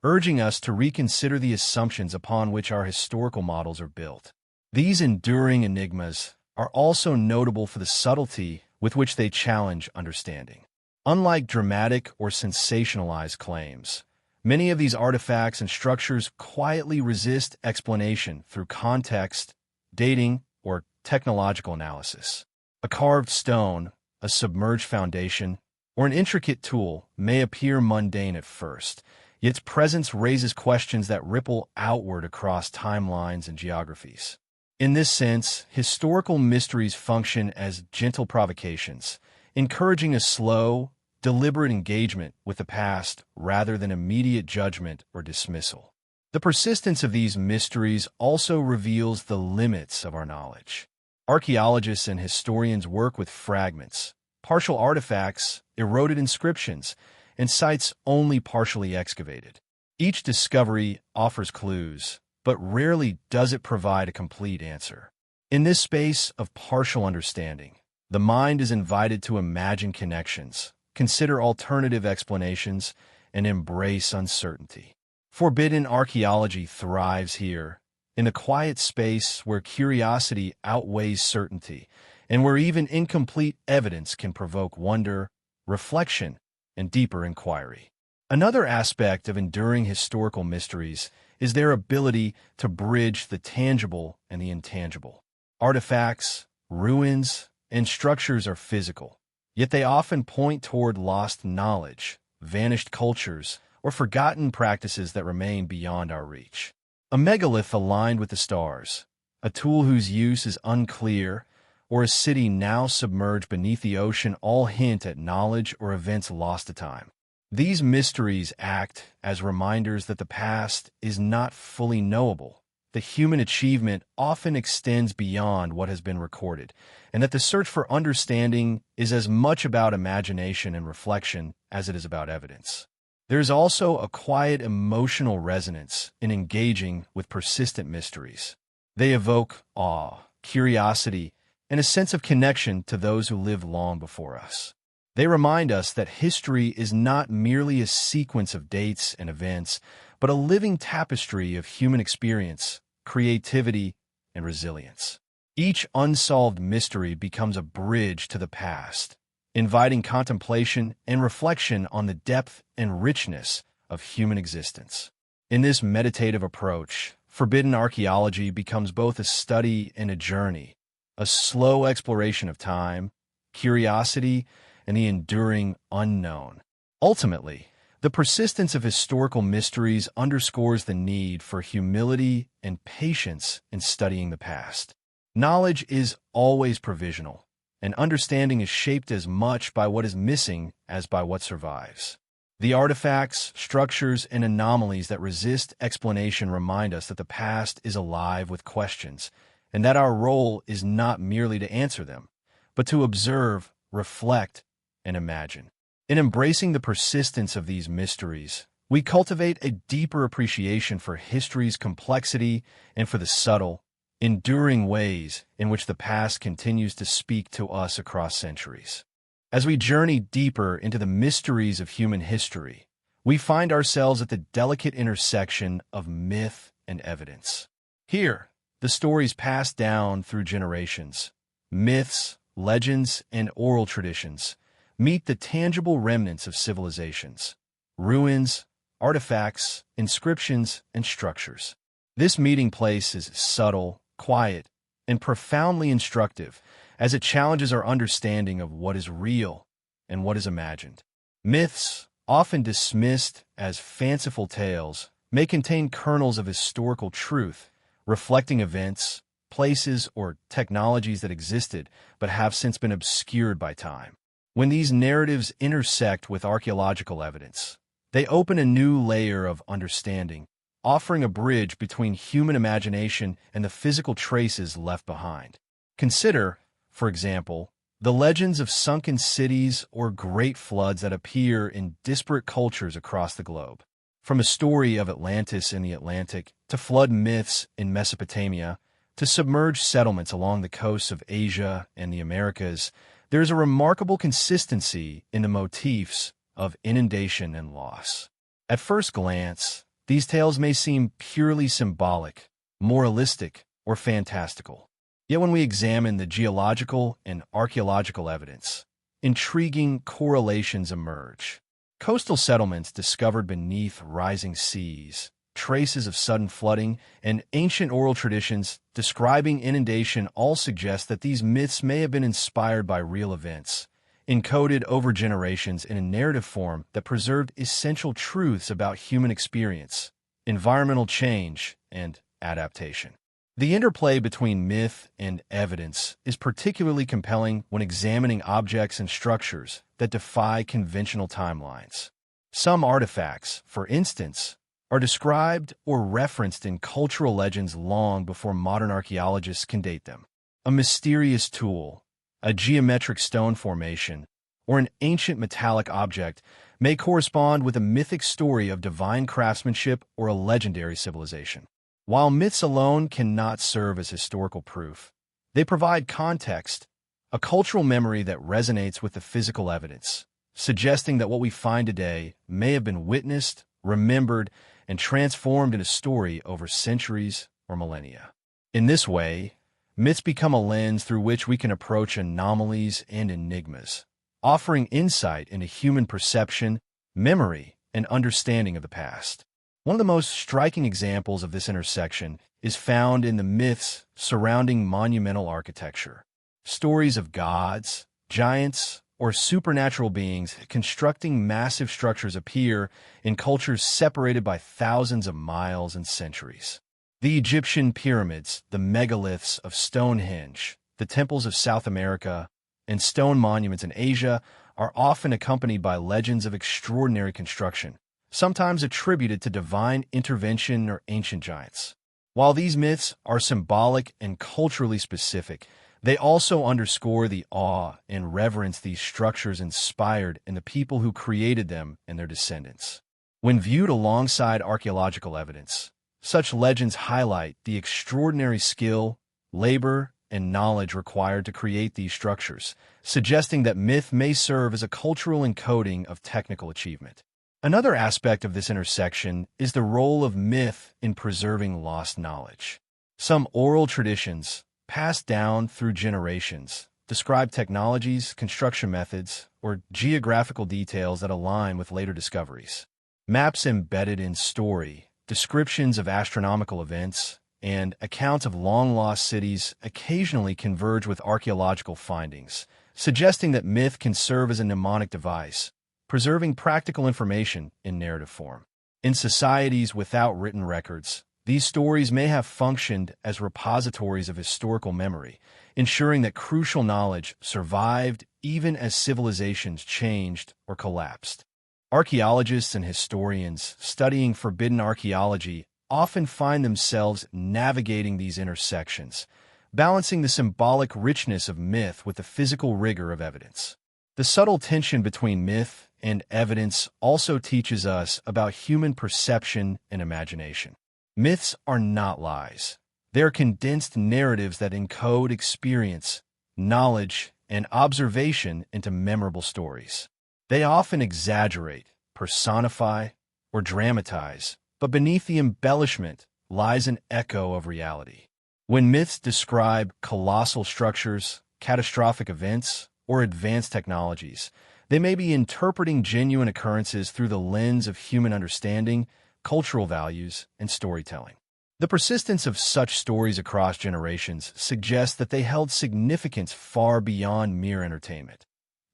urging us to reconsider the assumptions upon which our historical models are built. These enduring enigmas are also notable for the subtlety with which they challenge understanding. Unlike dramatic or sensationalized claims, many of these artifacts and structures quietly resist explanation through context, dating, or technological analysis. A carved stone, a submerged foundation, or an intricate tool may appear mundane at first, yet its presence raises questions that ripple outward across timelines and geographies. In this sense, historical mysteries function as gentle provocations, encouraging a slow, deliberate engagement with the past rather than immediate judgment or dismissal. The persistence of these mysteries also reveals the limits of our knowledge. Archaeologists and historians work with fragments, partial artifacts, eroded inscriptions, and sites only partially excavated. Each discovery offers clues, but rarely does it provide a complete answer. In this space of partial understanding, the mind is invited to imagine connections, consider alternative explanations, and embrace uncertainty. Forbidden archaeology thrives here, in a quiet space where curiosity outweighs certainty, and where even incomplete evidence can provoke wonder, reflection, and deeper inquiry. Another aspect of enduring historical mysteries is their ability to bridge the tangible and the intangible. Artifacts, ruins, and structures are physical, yet they often point toward lost knowledge, vanished cultures, or forgotten practices that remain beyond our reach. A megalith aligned with the stars, a tool whose use is unclear, or a city now submerged beneath the ocean all hint at knowledge or events lost to time. These mysteries act as reminders that the past is not fully knowable, that human achievement often extends beyond what has been recorded, and that the search for understanding is as much about imagination and reflection as it is about evidence. There is also a quiet emotional resonance in engaging with persistent mysteries. They evoke awe, curiosity, and a sense of connection to those who lived long before us. They remind us that history is not merely a sequence of dates and events, but a living tapestry of human experience, creativity, and resilience. Each unsolved mystery becomes a bridge to the past, inviting contemplation and reflection on the depth and richness of human existence. In this meditative approach, forbidden archaeology becomes both a study and a journey, a slow exploration of time, curiosity, and the enduring unknown. Ultimately, the persistence of historical mysteries underscores the need for humility and patience in studying the past. Knowledge is always provisional, and understanding is shaped as much by what is missing as by what survives. The artifacts, structures, and anomalies that resist explanation remind us that the past is alive with questions, and that our role is not merely to answer them, but to observe, reflect, and imagine. In embracing the persistence of these mysteries, we cultivate a deeper appreciation for history's complexity and for the subtle, enduring ways in which the past continues to speak to us across centuries. As we journey deeper into the mysteries of human history, we find ourselves at the delicate intersection of myth and evidence. Here, the stories passed down through generations, myths, legends, and oral traditions, meet the tangible remnants of civilizations, ruins, artifacts, inscriptions, and structures. This meeting place is subtle, quiet, and profoundly instructive as it challenges our understanding of what is real and what is imagined. Myths, often dismissed as fanciful tales, may contain kernels of historical truth, reflecting events, places, or technologies that existed but have since been obscured by time. When these narratives intersect with archaeological evidence, they open a new layer of understanding, offering a bridge between human imagination and the physical traces left behind. Consider, for example, the legends of sunken cities or great floods that appear in disparate cultures across the globe. From a story of Atlantis in the Atlantic, to flood myths in Mesopotamia, to submerged settlements along the coasts of Asia and the Americas, there is a remarkable consistency in the motifs of inundation and loss. At first glance, these tales may seem purely symbolic, moralistic, or fantastical. Yet when we examine the geological and archaeological evidence, intriguing correlations emerge. Coastal settlements discovered beneath rising seas, traces of sudden flooding, and ancient oral traditions describing inundation all suggest that these myths may have been inspired by real events, encoded over generations in a narrative form that preserved essential truths about human experience, environmental change, and adaptation. The interplay between myth and evidence is particularly compelling when examining objects and structures that defy conventional timelines. Some artifacts, for instance, are described or referenced in cultural legends long before modern archaeologists can date them. A mysterious tool, a geometric stone formation, or an ancient metallic object may correspond with a mythic story of divine craftsmanship or a legendary civilization. While myths alone cannot serve as historical proof, they provide context, a cultural memory that resonates with the physical evidence, suggesting that what we find today may have been witnessed, remembered, and transformed into story over centuries or millennia. In this way, myths become a lens through which we can approach anomalies and enigmas, offering insight into human perception, memory, and understanding of the past. One of the most striking examples of this intersection is found in the myths surrounding monumental architecture. Stories of gods, giants, or supernatural beings constructing massive structures appear in cultures separated by thousands of miles and centuries. The Egyptian pyramids, the megaliths of Stonehenge, the temples of South America, and stone monuments in Asia are often accompanied by legends of extraordinary construction, sometimes attributed to divine intervention or ancient giants. While these myths are symbolic and culturally specific, they also underscore the awe and reverence these structures inspired in the people who created them and their descendants. When viewed alongside archaeological evidence, such legends highlight the extraordinary skill, labor, and knowledge required to create these structures, suggesting that myth may serve as a cultural encoding of technical achievement. Another aspect of this intersection is the role of myth in preserving lost knowledge. Some oral traditions, passed down through generations, describe technologies, construction methods, or geographical details that align with later discoveries. Maps embedded in story, descriptions of astronomical events, and accounts of long-lost cities occasionally converge with archaeological findings, suggesting that myth can serve as a mnemonic device, preserving practical information in narrative form. In societies without written records, These stories may have functioned as repositories of historical memory, ensuring that crucial knowledge survived even as civilizations changed or collapsed. Archaeologists and historians studying forbidden archaeology often find themselves navigating these intersections, balancing the symbolic richness of myth with the physical rigor of evidence. The subtle tension between myth and evidence also teaches us about human perception and imagination. Myths are not lies. They are condensed narratives that encode experience, knowledge, and observation into memorable stories. They often exaggerate, personify, or dramatize, but beneath the embellishment lies an echo of reality. When myths describe colossal structures, catastrophic events, or advanced technologies, they may be interpreting genuine occurrences through the lens of human understanding, cultural values, and storytelling. The persistence of such stories across generations suggests that they held significance far beyond mere entertainment.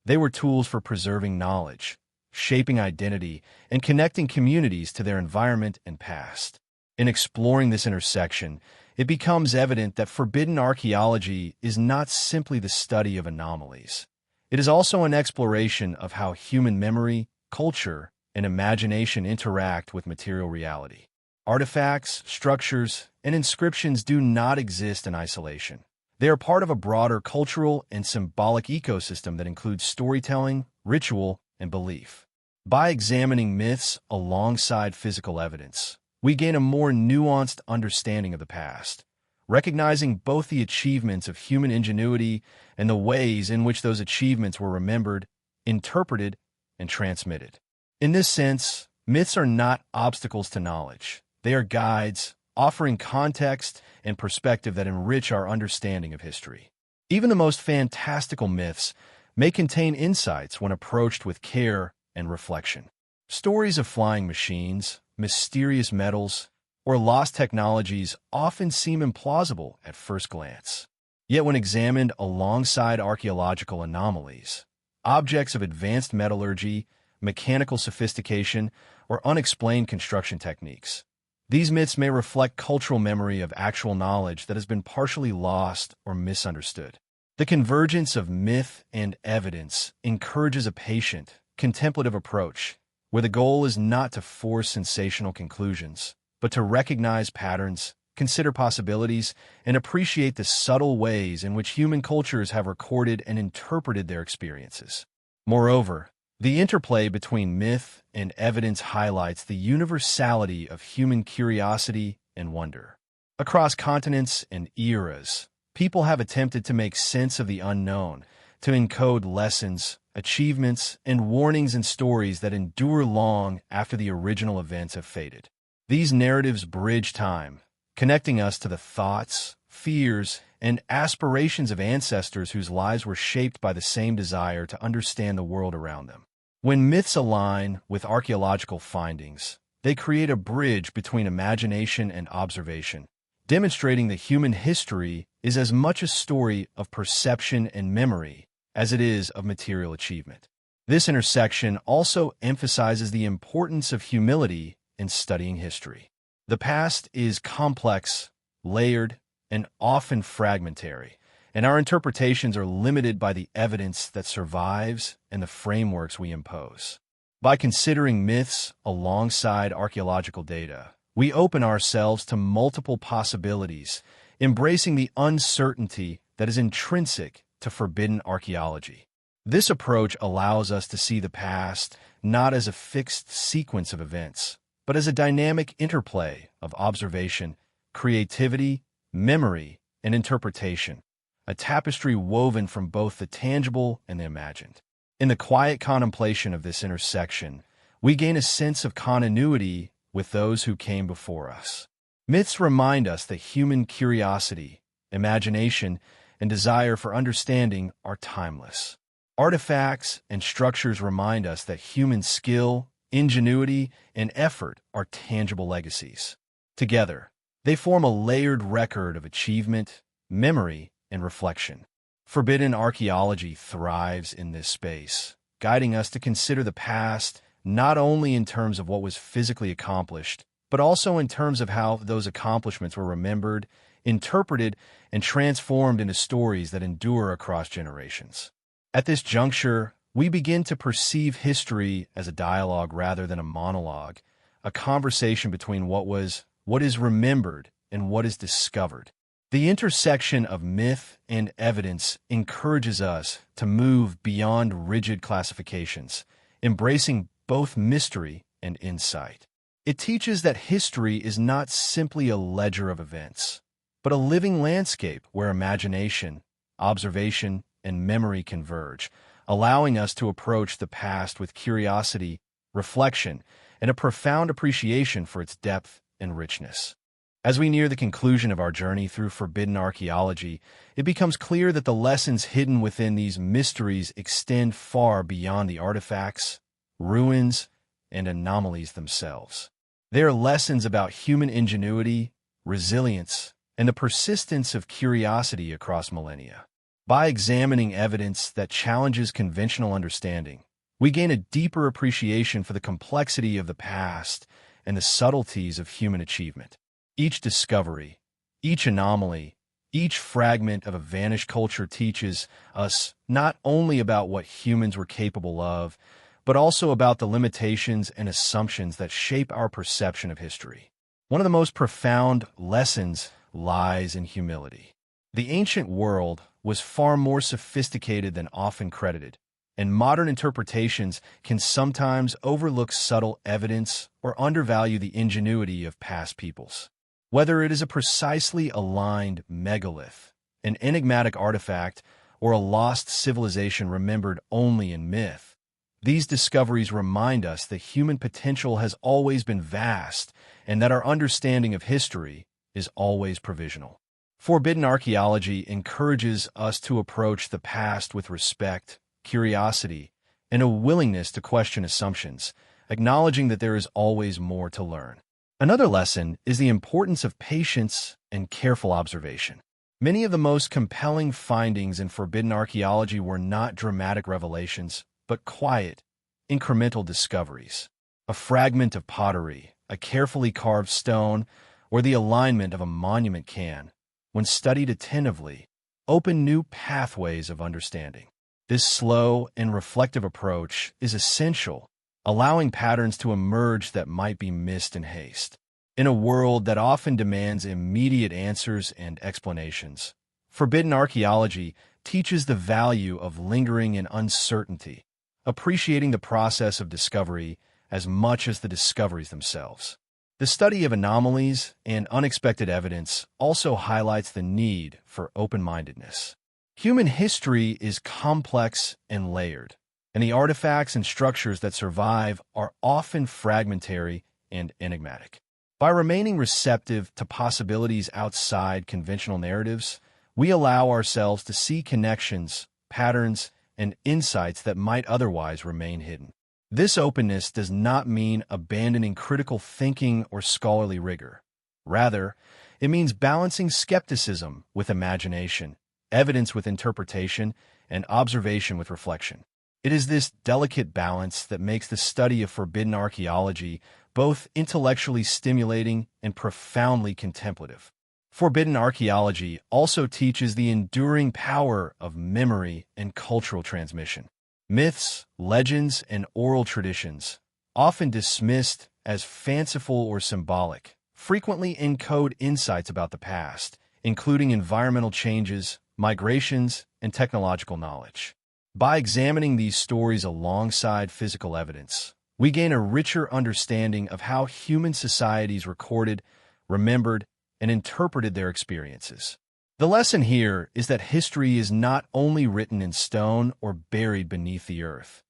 They were tools for preserving knowledge, shaping identity, and connecting communities to their environment and past. In exploring this intersection, it becomes evident that forbidden archaeology is not simply the study of anomalies. It is also an exploration of how human memory, culture, and imagination interact with material reality. Artifacts, structures, and inscriptions do not exist in isolation. They are part of a broader cultural and symbolic ecosystem that includes storytelling, ritual, and belief. By examining myths alongside physical evidence, we gain a more nuanced understanding of the past, recognizing both the achievements of human ingenuity and the ways in which those achievements were remembered, interpreted, and transmitted. In this sense, myths are not obstacles to knowledge. They are guides, offering context and perspective that enrich our understanding of history. Even the most fantastical myths may contain insights when approached with care and reflection. Stories of flying machines, mysterious metals, or lost technologies often seem implausible at first glance. Yet when examined alongside archaeological anomalies, objects of advanced metallurgy, mechanical sophistication, or unexplained construction techniques, these myths may reflect cultural memory of actual knowledge that has been partially lost or misunderstood. The convergence of myth and evidence encourages a patient, contemplative approach, where the goal is not to force sensational conclusions, but to recognize patterns, consider possibilities, and appreciate the subtle ways in which human cultures have recorded and interpreted their experiences. Moreover, the interplay between myth and evidence highlights the universality of human curiosity and wonder. Across continents and eras, people have attempted to make sense of the unknown, to encode lessons, achievements, and warnings in stories that endure long after the original events have faded. These narratives bridge time, connecting us to the thoughts, fears, and aspirations of ancestors whose lives were shaped by the same desire to understand the world around them. When myths align with archaeological findings, they create a bridge between imagination and observation, demonstrating that human history is as much a story of perception and memory as it is of material achievement. This intersection also emphasizes the importance of humility in studying history. The past is complex, layered, and often fragmentary, and our interpretations are limited by the evidence that survives and the frameworks we impose. By considering myths alongside archaeological data, we open ourselves to multiple possibilities, embracing the uncertainty that is intrinsic to forbidden archaeology. This approach allows us to see the past not as a fixed sequence of events, but as a dynamic interplay of observation, creativity, memory, and interpretation, a tapestry woven from both the tangible and the imagined. In the quiet contemplation of this intersection, we gain a sense of continuity with those who came before us. Myths remind us that human curiosity, imagination, and desire for understanding are timeless. Artifacts and structures remind us that human skill, ingenuity, and effort are tangible legacies. Together, they form a layered record of achievement, memory, and reflection. Forbidden archaeology thrives in this space, guiding us to consider the past not only in terms of what was physically accomplished, but also in terms of how those accomplishments were remembered, interpreted, and transformed into stories that endure across generations. At this juncture, we begin to perceive history as a dialogue rather than a monologue, a conversation between what is remembered, and what is discovered. The intersection of myth and evidence encourages us to move beyond rigid classifications, embracing both mystery and insight. It teaches that history is not simply a ledger of events, but a living landscape where imagination, observation, and memory converge, allowing us to approach the past with curiosity, reflection, and a profound appreciation for its depth and richness. As we near the conclusion of our journey through forbidden archaeology, it becomes clear that the lessons hidden within these mysteries extend far beyond the artifacts, ruins, and anomalies themselves. They are lessons about human ingenuity, resilience, and the persistence of curiosity across millennia. By examining evidence that challenges conventional understanding, we gain a deeper appreciation for the complexity of the past and the subtleties of human achievement. Each discovery, each anomaly, each fragment of a vanished culture teaches us not only about what humans were capable of, but also about the limitations and assumptions that shape our perception of history. One of the most profound lessons lies in humility. The ancient world was far more sophisticated than often credited, and modern interpretations can sometimes overlook subtle evidence or undervalue the ingenuity of past peoples. Whether it is a precisely aligned megalith, an enigmatic artifact, or a lost civilization remembered only in myth, these discoveries remind us that human potential has always been vast and that our understanding of history is always provisional. Forbidden archaeology encourages us to approach the past with respect, curiosity, and a willingness to question assumptions, acknowledging that there is always more to learn. Another lesson is the importance of patience and careful observation. Many of the most compelling findings in forbidden archaeology were not dramatic revelations, but quiet, incremental discoveries. A fragment of pottery, a carefully carved stone, or the alignment of a monument can, when studied attentively, open new pathways of understanding. This slow and reflective approach is essential, allowing patterns to emerge that might be missed in haste. In a world that often demands immediate answers and explanations, forbidden archaeology teaches the value of lingering in uncertainty, appreciating the process of discovery as much as the discoveries themselves. The study of anomalies and unexpected evidence also highlights the need for open-mindedness. Human history is complex and layered, and the artifacts and structures that survive are often fragmentary and enigmatic. By remaining receptive to possibilities outside conventional narratives, we allow ourselves to see connections, patterns, and insights that might otherwise remain hidden. This openness does not mean abandoning critical thinking or scholarly rigor. Rather, it means balancing skepticism with imagination, evidence with interpretation, and observation with reflection. It is this delicate balance that makes the study of forbidden archaeology both intellectually stimulating and profoundly contemplative. Forbidden archaeology also teaches the enduring power of memory and cultural transmission. Myths, legends, and oral traditions, often dismissed as fanciful or symbolic, frequently encode insights about the past, including environmental changes, migrations, and technological knowledge. By examining these stories alongside physical evidence, we gain a richer understanding of how human societies recorded, remembered, and interpreted their experiences. The lesson here is that history is not only written in stone or buried beneath the earth.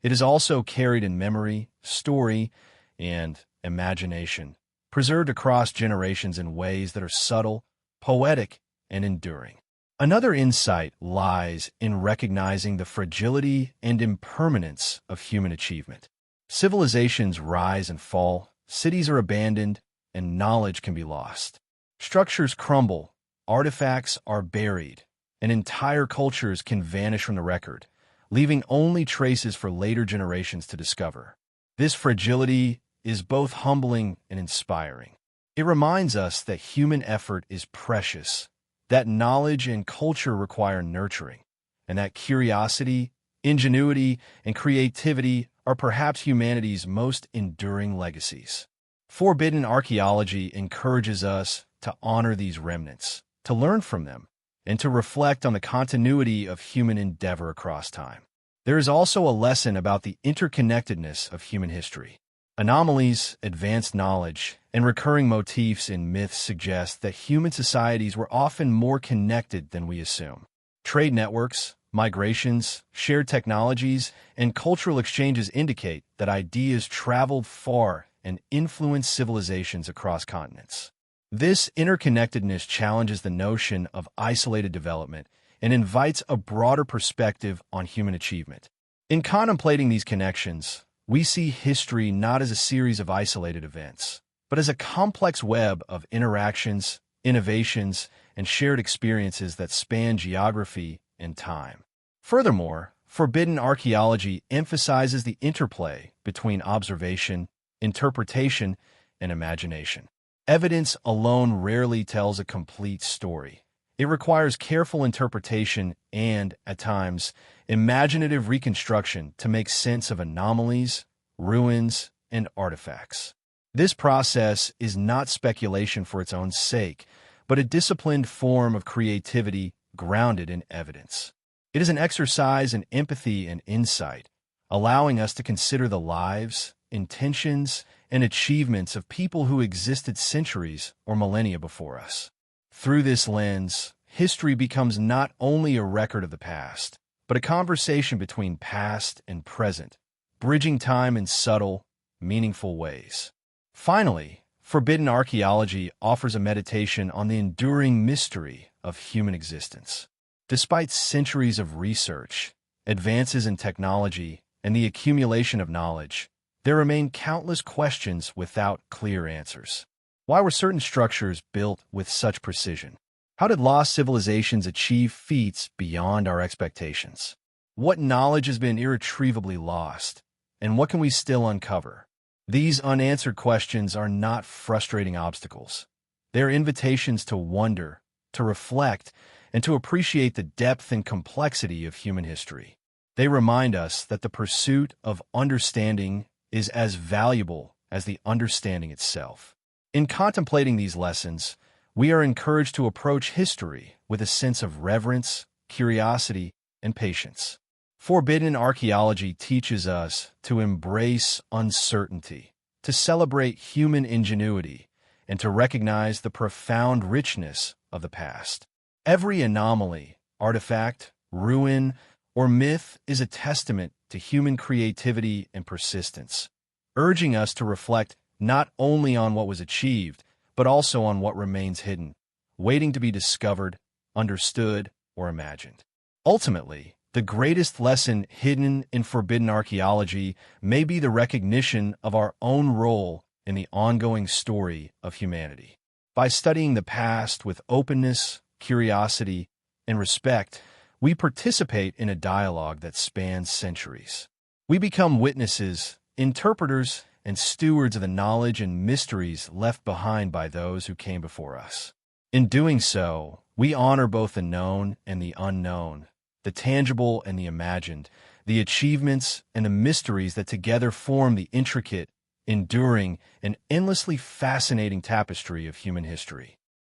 It is also carried in memory, story, and imagination, preserved across generations in ways that are subtle, poetic, and enduring. Another insight lies in recognizing the fragility and impermanence of human achievement. Civilizations rise and fall, cities are abandoned, and knowledge can be lost. Structures crumble, artifacts are buried, and entire cultures can vanish from the record, leaving only traces for later generations to discover. This fragility is both humbling and inspiring. It reminds us that human effort is precious, that knowledge and culture require nurturing, and that curiosity, ingenuity, and creativity are perhaps humanity's most enduring legacies. Forbidden archaeology encourages us to honor these remnants, to learn from them, and to reflect on the continuity of human endeavor across time. There is also a lesson about the interconnectedness of human history. Anomalies, advanced knowledge, and recurring motifs in myths suggest that human societies were often more connected than we assume. Trade networks, migrations, shared technologies, and cultural exchanges indicate that ideas traveled far and influenced civilizations across continents. This interconnectedness challenges the notion of isolated development and invites a broader perspective on human achievement. In contemplating these connections, we see history not as a series of isolated events, but as a complex web of interactions, innovations, and shared experiences that span geography and time. Furthermore, forbidden archaeology emphasizes the interplay between observation, interpretation, and imagination. Evidence alone rarely tells a complete story. It requires careful interpretation and, at times, imaginative reconstruction to make sense of anomalies, ruins, and artifacts. This process is not speculation for its own sake, but a disciplined form of creativity grounded in evidence. It is an exercise in empathy and insight, allowing us to consider the lives, intentions, and achievements of people who existed centuries or millennia before us. Through this lens, history becomes not only a record of the past, but a conversation between past and present, bridging time in subtle, meaningful ways. Finally, forbidden archaeology offers a meditation on the enduring mystery of human existence. Despite centuries of research, advances in technology, and the accumulation of knowledge, there remain countless questions without clear answers. Why were certain structures built with such precision? How did lost civilizations achieve feats beyond our expectations? What knowledge has been irretrievably lost, and what can we still uncover? These unanswered questions are not frustrating obstacles. They are invitations to wonder, to reflect, and to appreciate the depth and complexity of human history. They remind us that the pursuit of understanding is as valuable as the understanding itself. In contemplating these lessons, we are encouraged to approach history with a sense of reverence, curiosity, and patience. Forbidden archaeology teaches us to embrace uncertainty, to celebrate human ingenuity, and to recognize the profound richness of the past. Every anomaly, artifact, ruin, or myth is a testament to human creativity and persistence, urging us to reflect not only on what was achieved, but also on what remains hidden, waiting to be discovered, understood, or imagined. Ultimately, the greatest lesson hidden in forbidden archaeology may be the recognition of our own role in the ongoing story of humanity. By studying the past with openness, curiosity, and respect, we participate in a dialogue that spans centuries. We become witnesses, interpreters, and stewards of the knowledge and mysteries left behind by those who came before us. In doing so, we honor both the known and the unknown, the tangible and the imagined, the achievements and the mysteries that together form the intricate, enduring, and endlessly fascinating tapestry of human history.